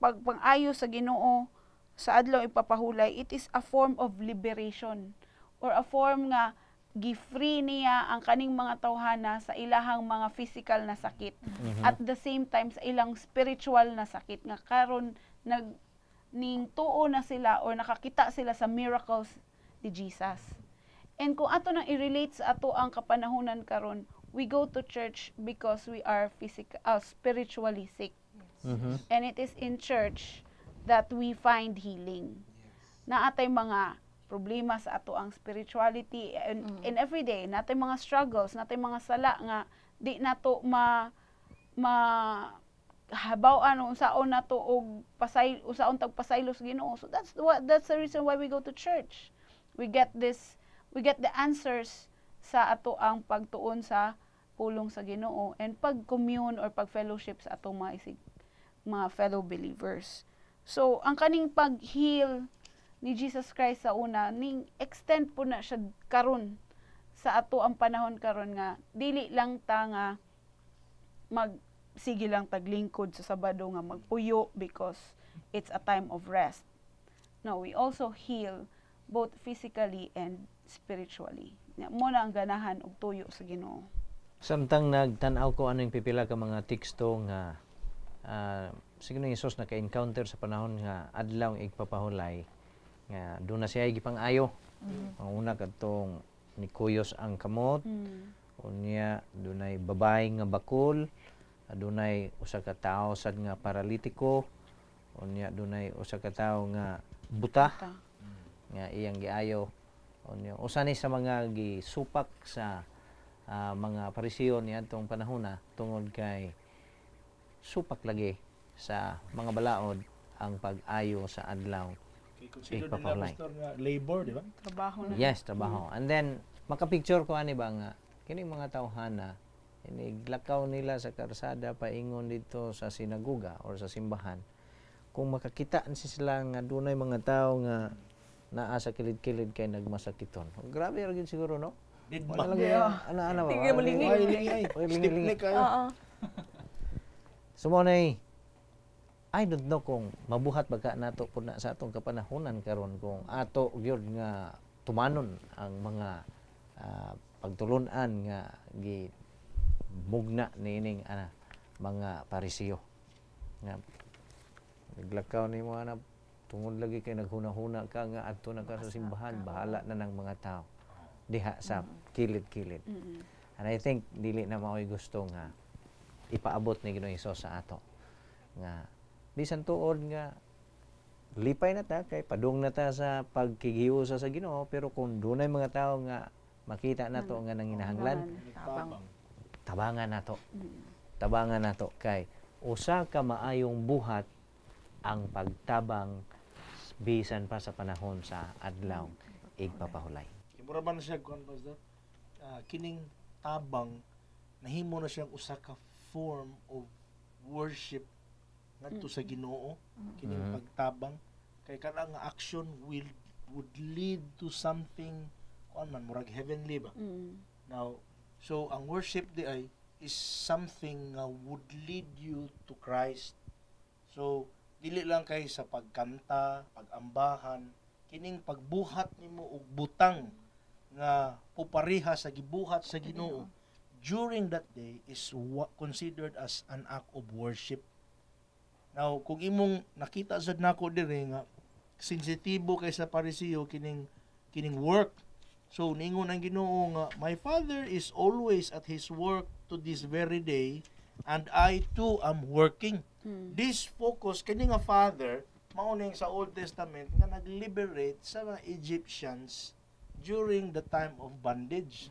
pagpangayo sa Ginoo sa adlaw ipapahulay, it is a form of liberation or a form nga gi-free niya ang kaning mga tawhana sa ilahang mga physical na sakit. At the same time sa ilang spiritual na sakit nga karon ning tuo na sila or nakakita sila sa miracles ni Jesus. And kung ato nang i-relate sa ato ang kapanahunan karon, we go to church because we are spiritually sick. And it is in church that we find healing. Naatay mga problema sa ato ang spirituality and every day natay mga struggles, natay mga sala nga di nato habaw unsaon nato og unsaon tagpasaylo sa Ginoo. So that's the reason why we go to church. We get the answers sa ato ang pagtuon sa pulong sa Ginoo and pag-commune or pag-fellowship sa atong mga fellow believers. So ang kaning pag-heal ni Jesus Christ sa una, ning extend po na siya karon sa ato ang panahon karon nga dili lang ta nga sige lang taglingkod sa Sabado nga magpuyo because it's a time of rest. No, we also heal both physically and spiritually. Mo na ang ganahan og tuyo sa Ginoo.
Samtang nagtan-aw ko ano yung pipila ka mga teksto nga siguro ni Jesus naka-encounter sa panahon nga adlaw igpapahulay nga doon na siya gipang-ayo. Ang una kadtong ni kuyos ang kamot, unya dunay babae nga bakol, dunay usa ka tawo sad nga paralitiko, unya dunay usa ka tawo nga buta nga iyang giayo. Unya usa ni sa mga gisupak sa mga Pariseo niadtong panahona tungod kay supak lagi sa mga balaod ang pag-ayo sa adlaw.
Consider nila, Pastor, nga labor, di ba?
Trabaho na.
Yes, trabaho. And then makapicture ko ani ba nga kini mga tawhana iniglakaw nila sa karsada paingon dito sa sinagoga or sa simbahan. Kung makakita sila nga dunay mga tao nga naa sa kilid-kilid kay nagmasakiton. Grabe ra gyud siguro, no?
Didma.
Wala lagi, ana ba?
Tingnan mo lingi.
Ay, lingi ay.
Oy, lingi,
Stick
lingi.
neck kayo.
Oo.
Sumonay, I don't know kung mabuhat ba ka nato po na sa atong kapanahonan karon kung ato gyud nga tumanon ang mga pagtulunan nga gi mugna niining mga parisiyo nga naglakaw ni mo ana tungod lagi kay naghuna-huna ka nga adto na ka sa simbahan, bahala na ng mga tao diha sa kilid-kilid. And I think dili na mao'y gusto nga ipaabot ni Ginoong Hesus sa ato nga bisan tuod nga lipay na ta kay padung na ta sa pagkigiusa sa Ginoo, pero kung dunay mga tao nga makita nato nga nanginahanglan,
Tabang.
tabangan nato. Tabangan nato kay usa ka maayong buhat ang pagtabang bisan pa sa panahon sa adlaw igpapahulay.
Mura man siya kuan pastor. Kining tabang nahimo na siyang usa ka form of worship ngadto sa Ginoo. Kining pagtabang kay kana nga action would lead to something kuan man murag heavenly ba. Now, so ang worship di ay is something nga would lead you to Christ. So dili lang kay sa pagkanta, pagambahan, kining pagbuhat nimo og butang nga pupariha sa gibuhat sa Ginoo during that day is considered as an act of worship. Now, kung imong nakita sad nako diri nga sensitibo kay sa Parisiyo kining work. So ningon ang Ginoo nga my Father is always at his work to this very day and I too am working. This focus kini nga Father mao ning sa Old Testament nga nag-liberate sa mga Egyptians during the time of bondage.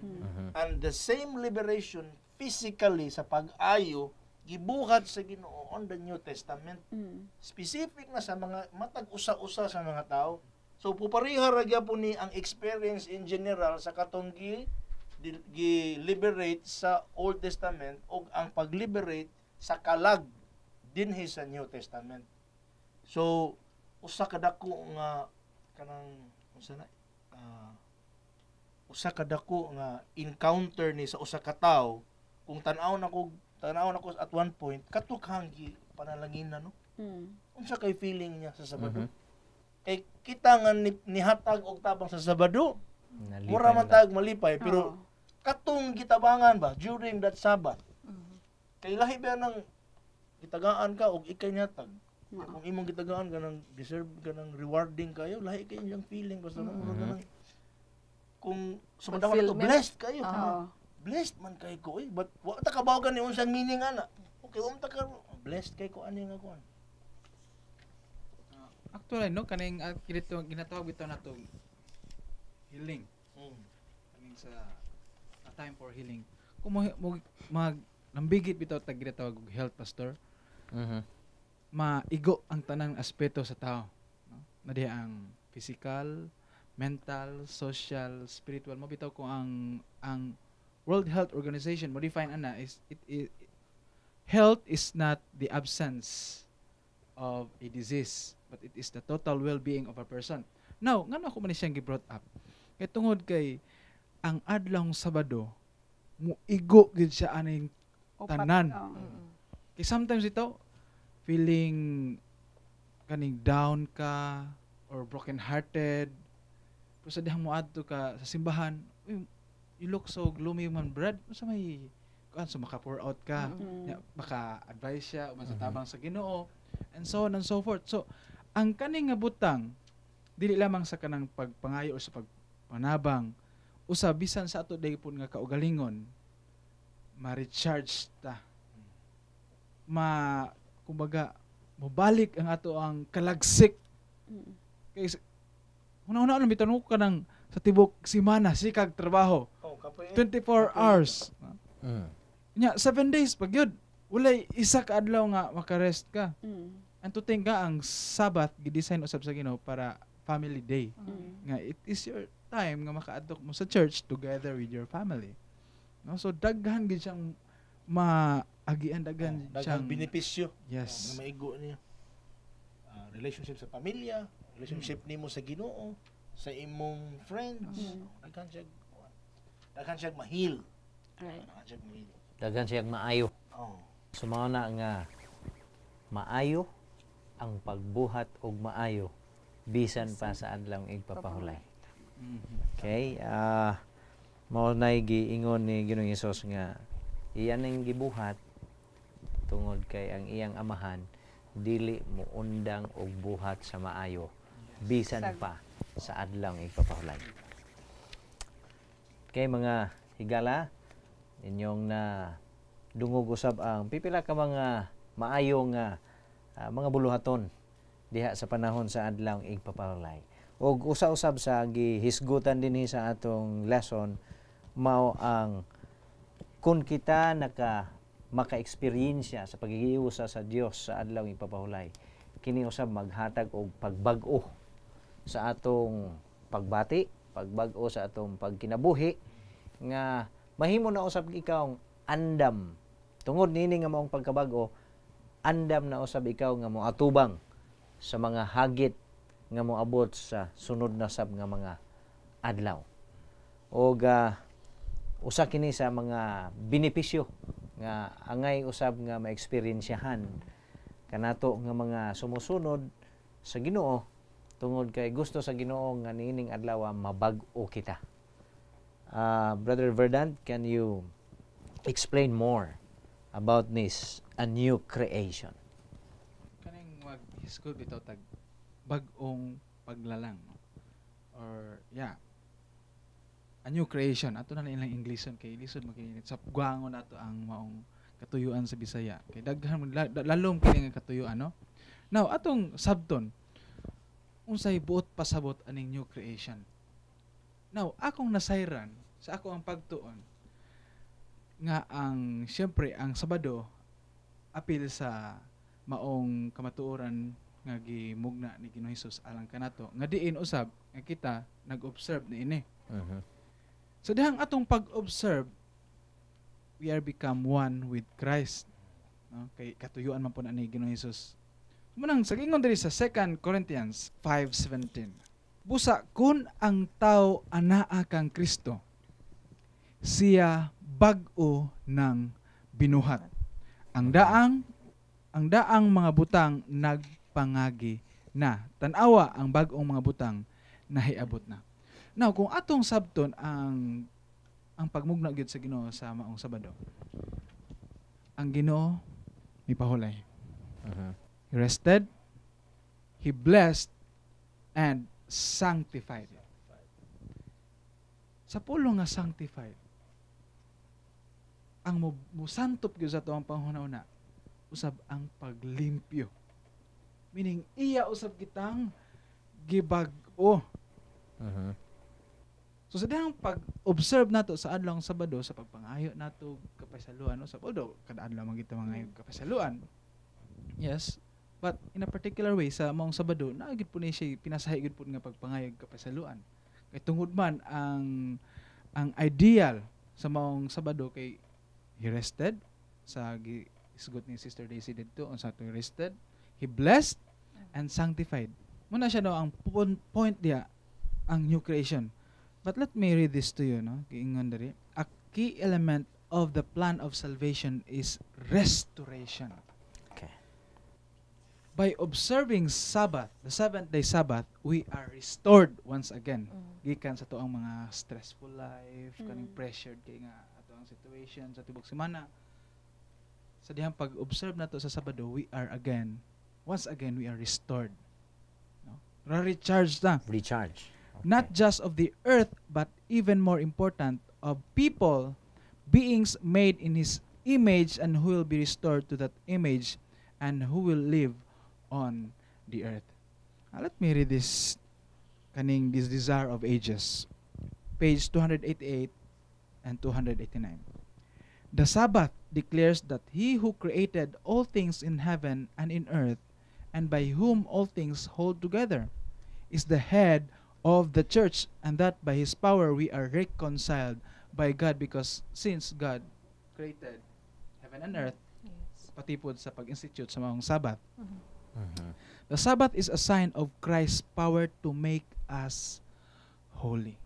And the same liberation physically sa pag-ayo gibuhat sa Ginoo on the New Testament. Specific na sa mga matag usa-usa sa mga tao. So pupariha ra gyapon ni ang experience in general sa katong gi-liberate sa Old Testament ug ang pag-liberate sa kalag dinhi sa New Testament. So usa ka dako nga kanang usa ka dako nga encounter ni sa usa ka tawo kung tan-aw nako at one point katukhang panalangin na no. Unsa kay feeling niya sa Sabado? Kay kita nga nihatag og tabang sa Sabado. Mura man tag malipay pero katong gitabangan ba during that Sabbath. Kay lahi ba nang gitagaan ka og ikay nihatag. Kung imong gitagaan ka nang deserve ka nang rewarding kayo, lahi kay inyong feeling basta mura ka nang kung sumadaman to blessed kayo. Blessed man kay ko but wa ta kabawagan ni unsang meaning ana. Okay, wa ta ka blessed kay ko ani nga kuan.
Actually, no, kaning ginatawag bitaw nato healing. Kaning sa a time for healing. Kung nambigit bitaw tag ginatawag og health pastor, maigo ang tanang aspeto sa tao, no? Na diha ang physical, mental, social, spiritual. Mo bitaw ko ang World Health Organization mo define ana is health is not the absence of a disease, but it is the total well-being of a person. Now, ngano ako man siyang gi-brought up? Kay tungod kay ang adlawng Sabado muigo gid siya aning tanan. Kay sometimes ito feeling kaning down ka or broken-hearted. Pero sa dihang moadto ka sa simbahan, you look so gloomy man, Brad. Sa may so maka-pour out ka. Baka advise siya o masatabang sa Ginoo and so on and so forth. So, ang kaning nga butang dili lamang sa kanang pagpangayo o sa pagpanabang usab bisan sa ato daypon nga kaugalingon ma-recharge ta. Kumbaga mobalik ang ato ang kalagsik. Kay una-una lang bitan ko kanang sa tibok semana sikag trabaho. 24 hours. Nya 7 days pag yun. Walay isa ka adlaw nga makarest ka. And to think ka ang Sabbath gidesign usab sa Ginoo para family day. Nga it is your time nga makaadtok mo sa church together with your family. No, so daghan gid siyang maagian daghan siyang
benepisyo.
Yes.
Nga maigo niya. Relationship sa pamilya, relationship nimo sa Ginoo, sa imong friends. Daghan siya. Daghan siya mahil.
Right.
Daghan siya mahil.
Daghan siyang maayo.
Oh.
Sumao na nga maayo ang pagbuhat og maayo bisan pa sa adlaw igpapahulay. Okay? Mao nay giingon ni Ginoong Hesus nga iyan ning gibuhat tungod kay ang iyang amahan dili mo undang og buhat sa maayo bisan pa sa adlaw igpapahulay. Okay, mga higala, inyong na dungog usab ang pipila ka mga maayong mga buluhaton diha sa panahon sa adlaw igpapahulay. Og usa-usab sa gihisgutan dinhi sa atong lesson mao ang kung kita maka-eksperyensya sa pagigiusa sa Dios sa adlaw igpapahulay, kini usab maghatag og pagbag-o sa atong pagbati, pagbag-o sa atong pagkinabuhi nga mahimo na usab ikaw andam tungod nini nga maong pagkabag-o, andam na usab ikaw nga moatubang sa mga hagit nga moabot sa sunod na sab nga mga adlaw. Og usa kini sa mga benepisyo nga angay usab nga maeksperiensyahan kanato nga mga sumusunod sa Ginoo tungod kay gusto sa Ginoo nga niining adlaw mabag-o kita. Brother Verdant, can you explain more about this a new creation?
Kaning mag-hisgot bitaw tag bag-ong paglalang, no? Or a new creation. Ato na ilang Englisyon kay lisod makinit sa guangon nato ang maong katuyuan sa Bisaya. Kay daghan lalom kini nga katuyuan, no? Now atong sabton unsay buot pasabot aning new creation. Now, akong nasayran sa ako ang pagtuon nga ang siyempre ang Sabado apil sa maong kamatuoran nga gimugna ni Ginoong Hesus alang kanato nga diin usab nga kita nag-observe niini. So dihang atong pag-observe we are become one with Christ. No? Kay katuyuan man po na ni Ginoong Hesus. Munang sagingon diri sa 2 Corinthians 5:17. Busa kun ang tao anaa kang Kristo, siya bag-o ng binuhat. Ang daang mga butang nagpangagi na. Tanawa ang bag-ong mga butang nahiabot na. Now, kung atong sabton ang pagmugna gyud sa Ginoo sa maong Sabado, ang Ginoo mipahulay. He rested, He blessed, and sanctified. Sa pulo nga sanctified, ang musantop gyud sa tuang panghuna-una usab ang paglimpyo. Meaning iya usab kitang gibag-o. So sa dihang pag-observe nato sa adlaw Sabado sa pagpangayo nato kapasaluan usab although kada adlaw man kita mangayo kapasaluan. Yes, but in a particular way sa maong Sabado naagid po ni siya pinasahi gid po nga pagpangayog kapasaluan. Kay tungod man ang ideal sa maong Sabado kay he rested sa isgot ni Sister Daisy dito unsa to rested, he blessed and sanctified. Muna siya ang point dia ang new creation. But let me read this to you, no? Giingon diri. A key element of the plan of salvation is restoration.
Okay.
By observing Sabbath, the seventh-day Sabbath, we are restored once again. Gikan sa tuang mga stressful life, kaning pressured kay nga ato ang situation sa tibok semana. Sa dihang pag-observe nato sa Sabado, once again we are restored. No? Recharged na.
Recharge. Okay.
Not just of the earth, but even more important, of people, beings made in His image and who will be restored to that image and who will live on the earth. Let me read this Desire of Ages, page 288 and 289. The Sabbath declares that He who created all things in heaven and in earth, and by whom all things hold together, is the head of the church, and that by His power we are reconciled by God, because since God created heaven and earth, pati po sa pag-institute sa maong Sabbath. The Sabbath is a sign of Christ's power to make us holy.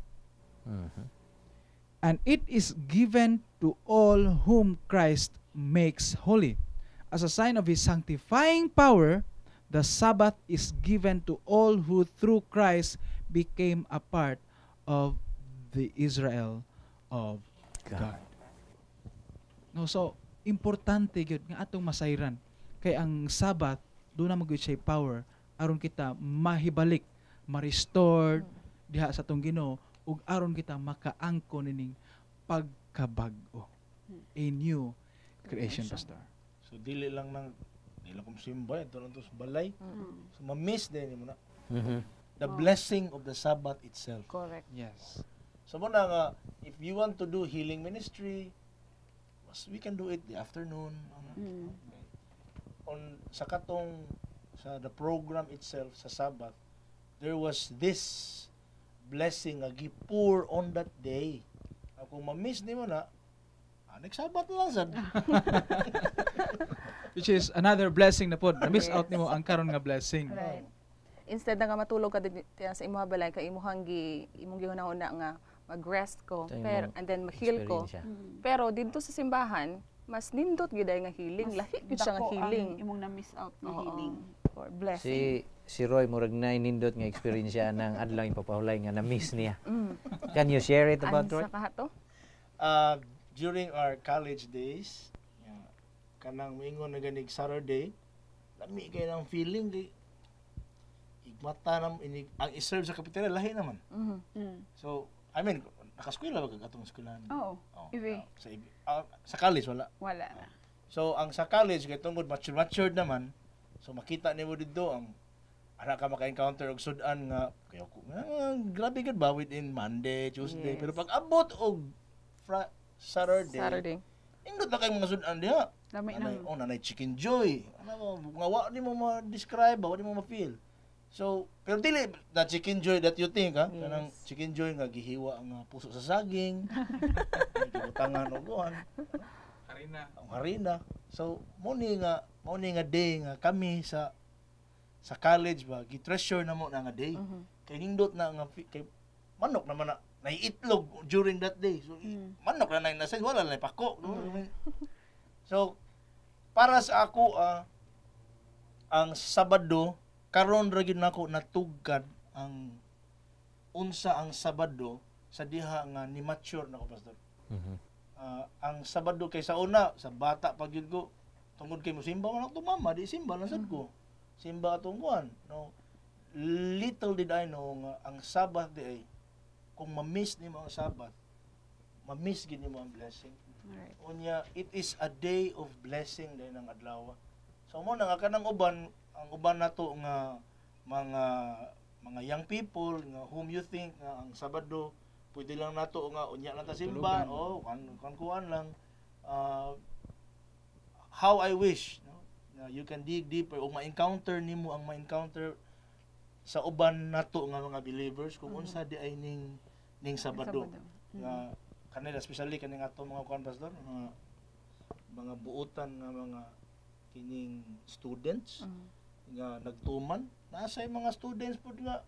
And it is given to all whom Christ makes holy. As a sign of his sanctifying power, the Sabbath is given to all who through Christ became a part of the Israel of God. No, so importante gyud nga atong masayran kay ang Sabbath do na magyud siya power aron kita mahibalik, ma-restore diha sa atong Ginoo ug aron kita makaangkon nining pagkabag-o. A new creation, pastor.
So dili lang kung simba ito lang to sa balay. So ma-miss din mo na the blessing of the Sabbath itself.
Correct.
Yes.
So mo na nga, if you want to do healing ministry, we can do it the afternoon. Sa the program itself sa Sabbath, there was this blessing nga gi-pour on that day. Kung ma-miss ni mo na, next Sabbath na lang sad.
Which is another blessing na pod. Na-miss out nimo ang karon nga blessing.
Right. Instead na nga matulog ka din sa imong balay kay imong gihunahuna nga mag-rest ko,
Ito yung
pero and then ma-heal ko.
Experience siya.
Pero dito sa simbahan, mas nindot gid ay nga healing, lahi gid siya nga healing.
Imong na-miss out na
Oo.
healing.
Or blessing.
Si Roy murag na nindot nga experience siya ng adlaw yung papahulay nga na-miss niya.
Mm.
Can you share it about
Ano
Roy?
sa kahato?
During our college days, kanang moingon na ganig Saturday, lami kay ng feeling kay igmata ang iserve sa kapitera lahi naman. So, I mean, nakaskwela ba katong eskwelahan?
Oo. Iwi.
Sa college wala.
Wala na.
So, ang sa college kay tungod matured naman. So, makita nimo didto ang ana ka maka-encounter og sudan nga kayo grabe gud ba within Monday, Tuesday,
Yes.
pero pag abot og Saturday. Indot na kay mga sudan diha.
Dami na.
Nanay chicken joy. Ano nga wa di mo ma-describe, wa di mo ma-feel. So, pero dili na chicken joy that you think, ha?
Yes.
Kanang chicken joy nga gihiwa ang puso sa saging. Gibutangan og kuan, ang harina. So, mo ni nga day nga kami sa college ba, gi-treasure na mo na nga day. Kay nindot na nga kay manok naman na naiitlog during that day. So, manok na nasa wala na pako. No? So, para sa ako, ang Sabado, karon ra gyud nako natugkad ang unsa ang Sabado sa diha nga ni mature nako, pastor. Ang Sabado kay sa una, sa bata pag yun ko, tungod kay mo simba man ako mama, di simba lang sad ko. Simba atong kuan. No? Little did I know nga ang Sabbath di ay kung ma-miss nimo ang Sabbath, ma-miss gid nimo ang blessing.
Alright.
Unya, it is a day of blessing din ang adlaw. So mo na nga kanang uban, ang uban nato nga mga young people nga whom you think nga ang Sabado pwede lang nato nga unya lang ta simba kuan lang. How I wish no you can dig deeper o ma-encounter nimo ang ma-encounter sa uban nato nga mga believers kung unsa di ay ning Sabado nga kanila especially kaning ato mga kuan pastor mga buotan nga mga kining students nga nagtuman nasa mga students pud nga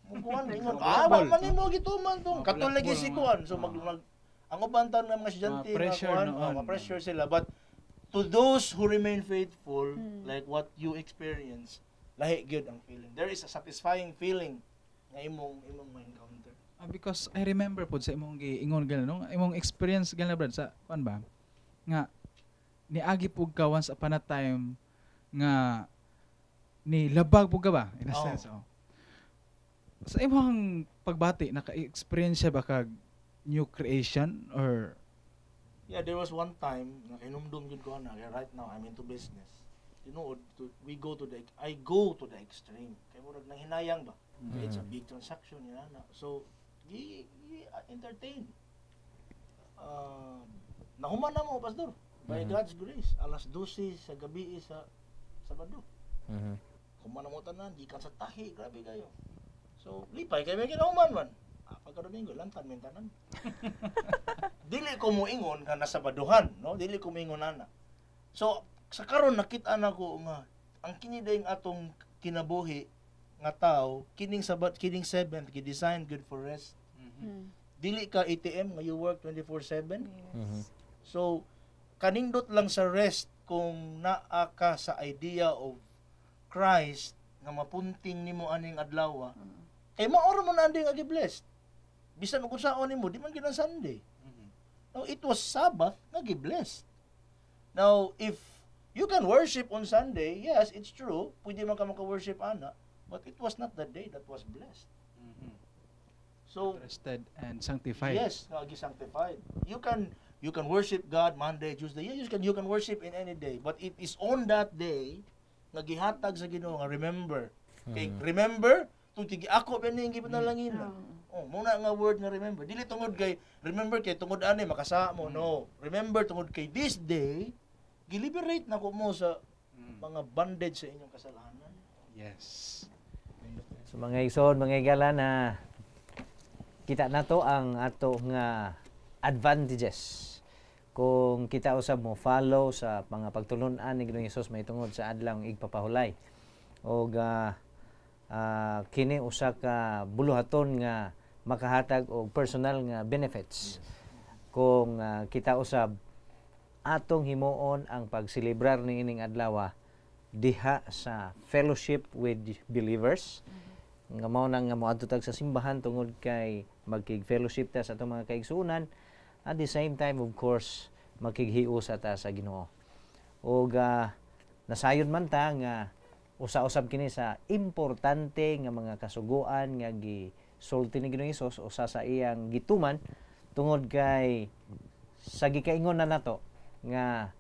mukuan ingon man nimo gituman tong katulad si kuan so mag ang uban taon nga mga estudyante nga kuan ma-pressure sila but to those who remain faithful like what you experience lahi gyud ang feeling there is a satisfying feeling nga imong ma-encounter.
Because I remember po sa imong giingon gala no, imong experience gala brad sa kuan ba nga niagi pug ka once upon a time nga ni labag pug ka ba in a sense. Sa imong pagbati naka-experience ba kag new creation or
yeah, there was one time na kinumdum gud ko na right now I'm into business. You know, I go to the extreme. Kay murag nang hinayang ba. It's a big transaction yan na. So entertain. Nahuman na mo, pastor. By God's grace, alas 12 sa gabi sa Sabado. Human na mo tanan, di ka sa tahi, grabe kayo. So, lipay kay may kinahuman man. Pagka Domingo, lantan men tanan. Dili ko mo ingon nga nasabaduhan, no? Dili ko mo ingon ana. So, sa karon nakita na ko nga ang kini daing atong kinabuhi nga tao kining Sabat kining seventh gi-design good for rest. dili ka ATM nga you work 24/7.
Mhm.
So kanindot lang sa rest kung naa ka sa idea of Christ nga mapunting nimo aning adlaw. Kay maoro mo na anding agi blessed. Bisan kung saon nimo, di man gyud ang Sunday. No, it was Sabbath nga gi-blessed. Now, if you can worship on Sunday, yes, it's true. Pwede man ka maka-worship ana, but it was not the day that was blessed. So,
Rested and sanctified.
yes, nga gi-sanctified. You can worship God Monday, Tuesday. Yeah, you can worship in any day, but it is on that day nga gihatag sa Ginoo nga remember. Kay remember tung tigi ako bening gipanalangin. Oh, muna nga word nga remember. Dili tungod kay remember kay tungod ani makasa mo, no. Remember tungod kay this day giliberate na ko mo sa mga bondage sa inyong kasalanan.
Yes.
So mga igsoon, mga igala na kita nato ang ato nga advantages kung kita usab mo follow sa mga pagtulon-an ni Ginoong Hesus mahitungod sa adlawng igpapahulay. O kini usa ka buluhaton nga makahatag og personal nga benefits. Kung kita usab atong himuon ang pagselebrar ni ining adlaw diha sa fellowship with believers. Nga mao nang nga moadto tag sa simbahan tungod kay magkig-fellowship ta sa atong mga kaigsuonan. At the same time, of course, makighiusa ta sa Ginoo. O nasayon man ta nga usa-usab kini sa importante nga mga kasuguan nga gisulti ni Ginoong Hesus usa sa iyang gituman tungod kay sa gikaingon na nato nga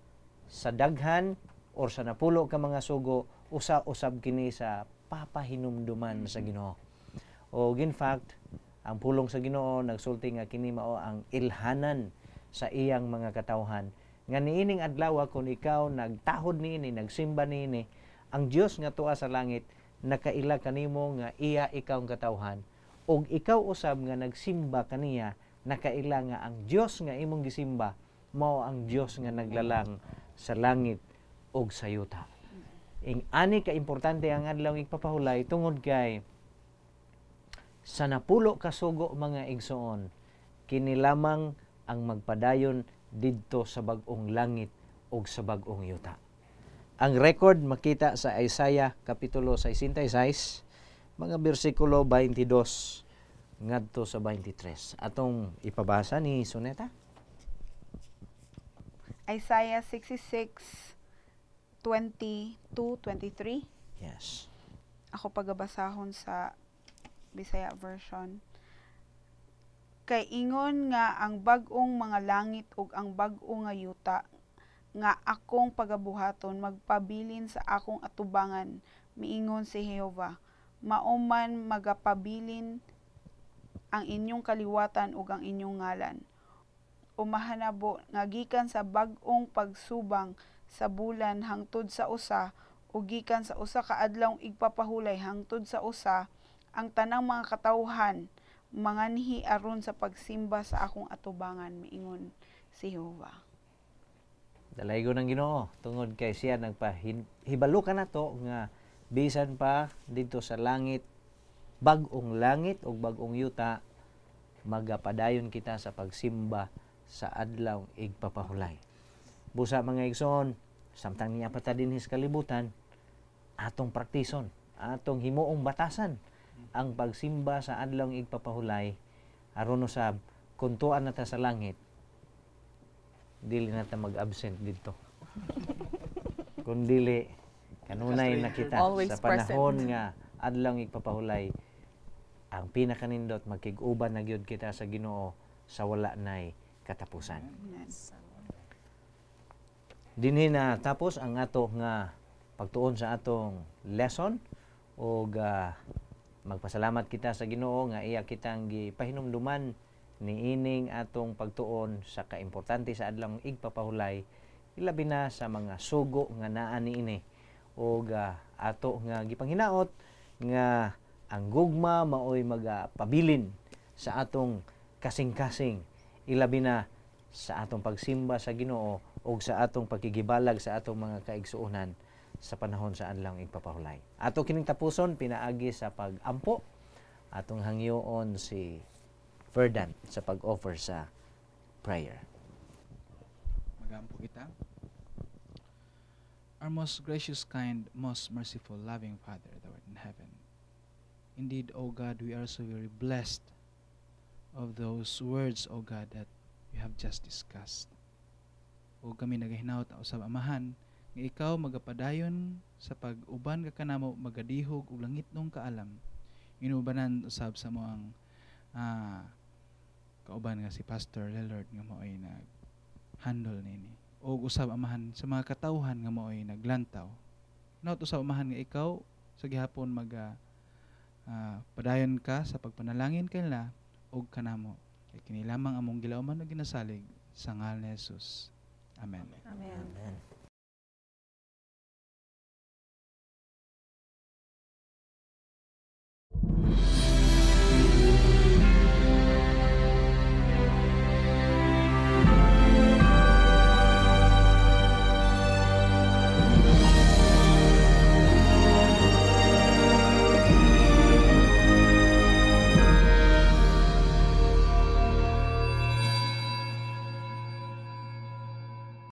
sa daghan or sa napulo ka mga sugo usa-usab kini sa papahinumduman sa Ginoo. O in fact, ang pulong sa Ginoo nagsulti nga kini mao ang ilhanan sa iyang mga katawhan. Nga niining adlaw kung ikaw nagtahod niini, nagsimba niini, ang Dios nga tuwa sa langit nakaila kanimo nga iya ikaw ang katawhan. Og ikaw usab nga nagsimba kaniya, nakaila nga ang Dios nga imong gisimba mao ang Dios nga naglalang sa langit og sa yuta. Ing ani ka importante ang adlaw igpapahulay tungod kay sa napulo ka sugo mga igsoon, kini lamang ang magpadayon didto sa bag-ong langit ug sa bag-ong yuta. Ang record makita sa Isaiah kapitulo 66, mga bersikulo 22 ngadto sa 23. Atong ipabasa ni Suneta.
Isaiah 66, 22-23.
Yes.
Ako pagabasahon sa Bisaya version. Kay ingon nga ang bag-ong mga langit ug ang bag-o nga yuta nga akong pagabuhaton magpabilin sa akong atubangan, miingon si Jehova. Mauman magapabilin ang inyong kaliwatan ug ang inyong ngalan. Umahanabo nga gikan sa bag-ong pagsubang sa bulan hangtod sa usa ug gikan sa usa ka adlawng igpapahulay hangtod sa usa, ang tanang mga katawhan manganhi aron sa pagsimba sa akong atubangan, miingon si Jehova.
Dalaygo ng Ginoo tungod kay siya nagpahibalo ka nato nga bisan pa dito sa langit, bag-ong langit ug bag-ong yuta, magapadayon kita sa pagsimba sa adlaw igpapahulay. Busa mga igsoon, samtang niya pata dinhi sa kalibutan, atong praktison, atong himuong batasan ang pagsimba sa adlaw igpapahulay aron usab kun tuan nata sa langit, dili nata mag-absent dito. Kung dili kanunay nakita
Always
sa panahon nga adlaw igpapahulay, ang pinakanindot makig-uban na gyud kita sa Ginoo sa wala nay katapusan. Dinhi na tapos ang ato nga pagtuon sa atong lesson og magpasalamat kita sa Ginoo nga iya kitang gipahinumduman niining atong pagtuon sa kaimportante sa adlaw igpapahulay, ilabi na sa mga sugo nga naa niini og ato nga gipanghinaot nga ang gugma maoy magapabilin sa atong kasing-kasing, ilabi na sa atong pagsimba sa Ginoo ug sa atong pagkigibalag sa atong mga kaigsuonan sa panahon sa adlaw igpapahulay. Ato kining tapuson pinaagi sa pag-ampo atong hangyoon si verdant sa pag-offer sa prayer.
Magampo kita. Our most gracious, kind, most merciful, loving Father, thou art in heaven. Indeed, O God, we are so very blessed of those words, O God, that we have just discussed. O kami nagahinaut na usab amahan, nga ikaw magapadayon sa pag-uban ka kanamo magadihog ug langit nung kaalam. Inubanan usab sa mo ang kauban nga si Pastor Lelord nga mo'y nag-handle nini. O usab amahan sa mga katawhan nga mo'y naglantaw. Naut usab amahan nga ikaw sa gihapon padayon ka sa pagpanalangin kanila og kanamo. Kay kini lamang among gilauman ug ginasalig sa ngalan ni Jesus. Amen.
Amen.
Amen.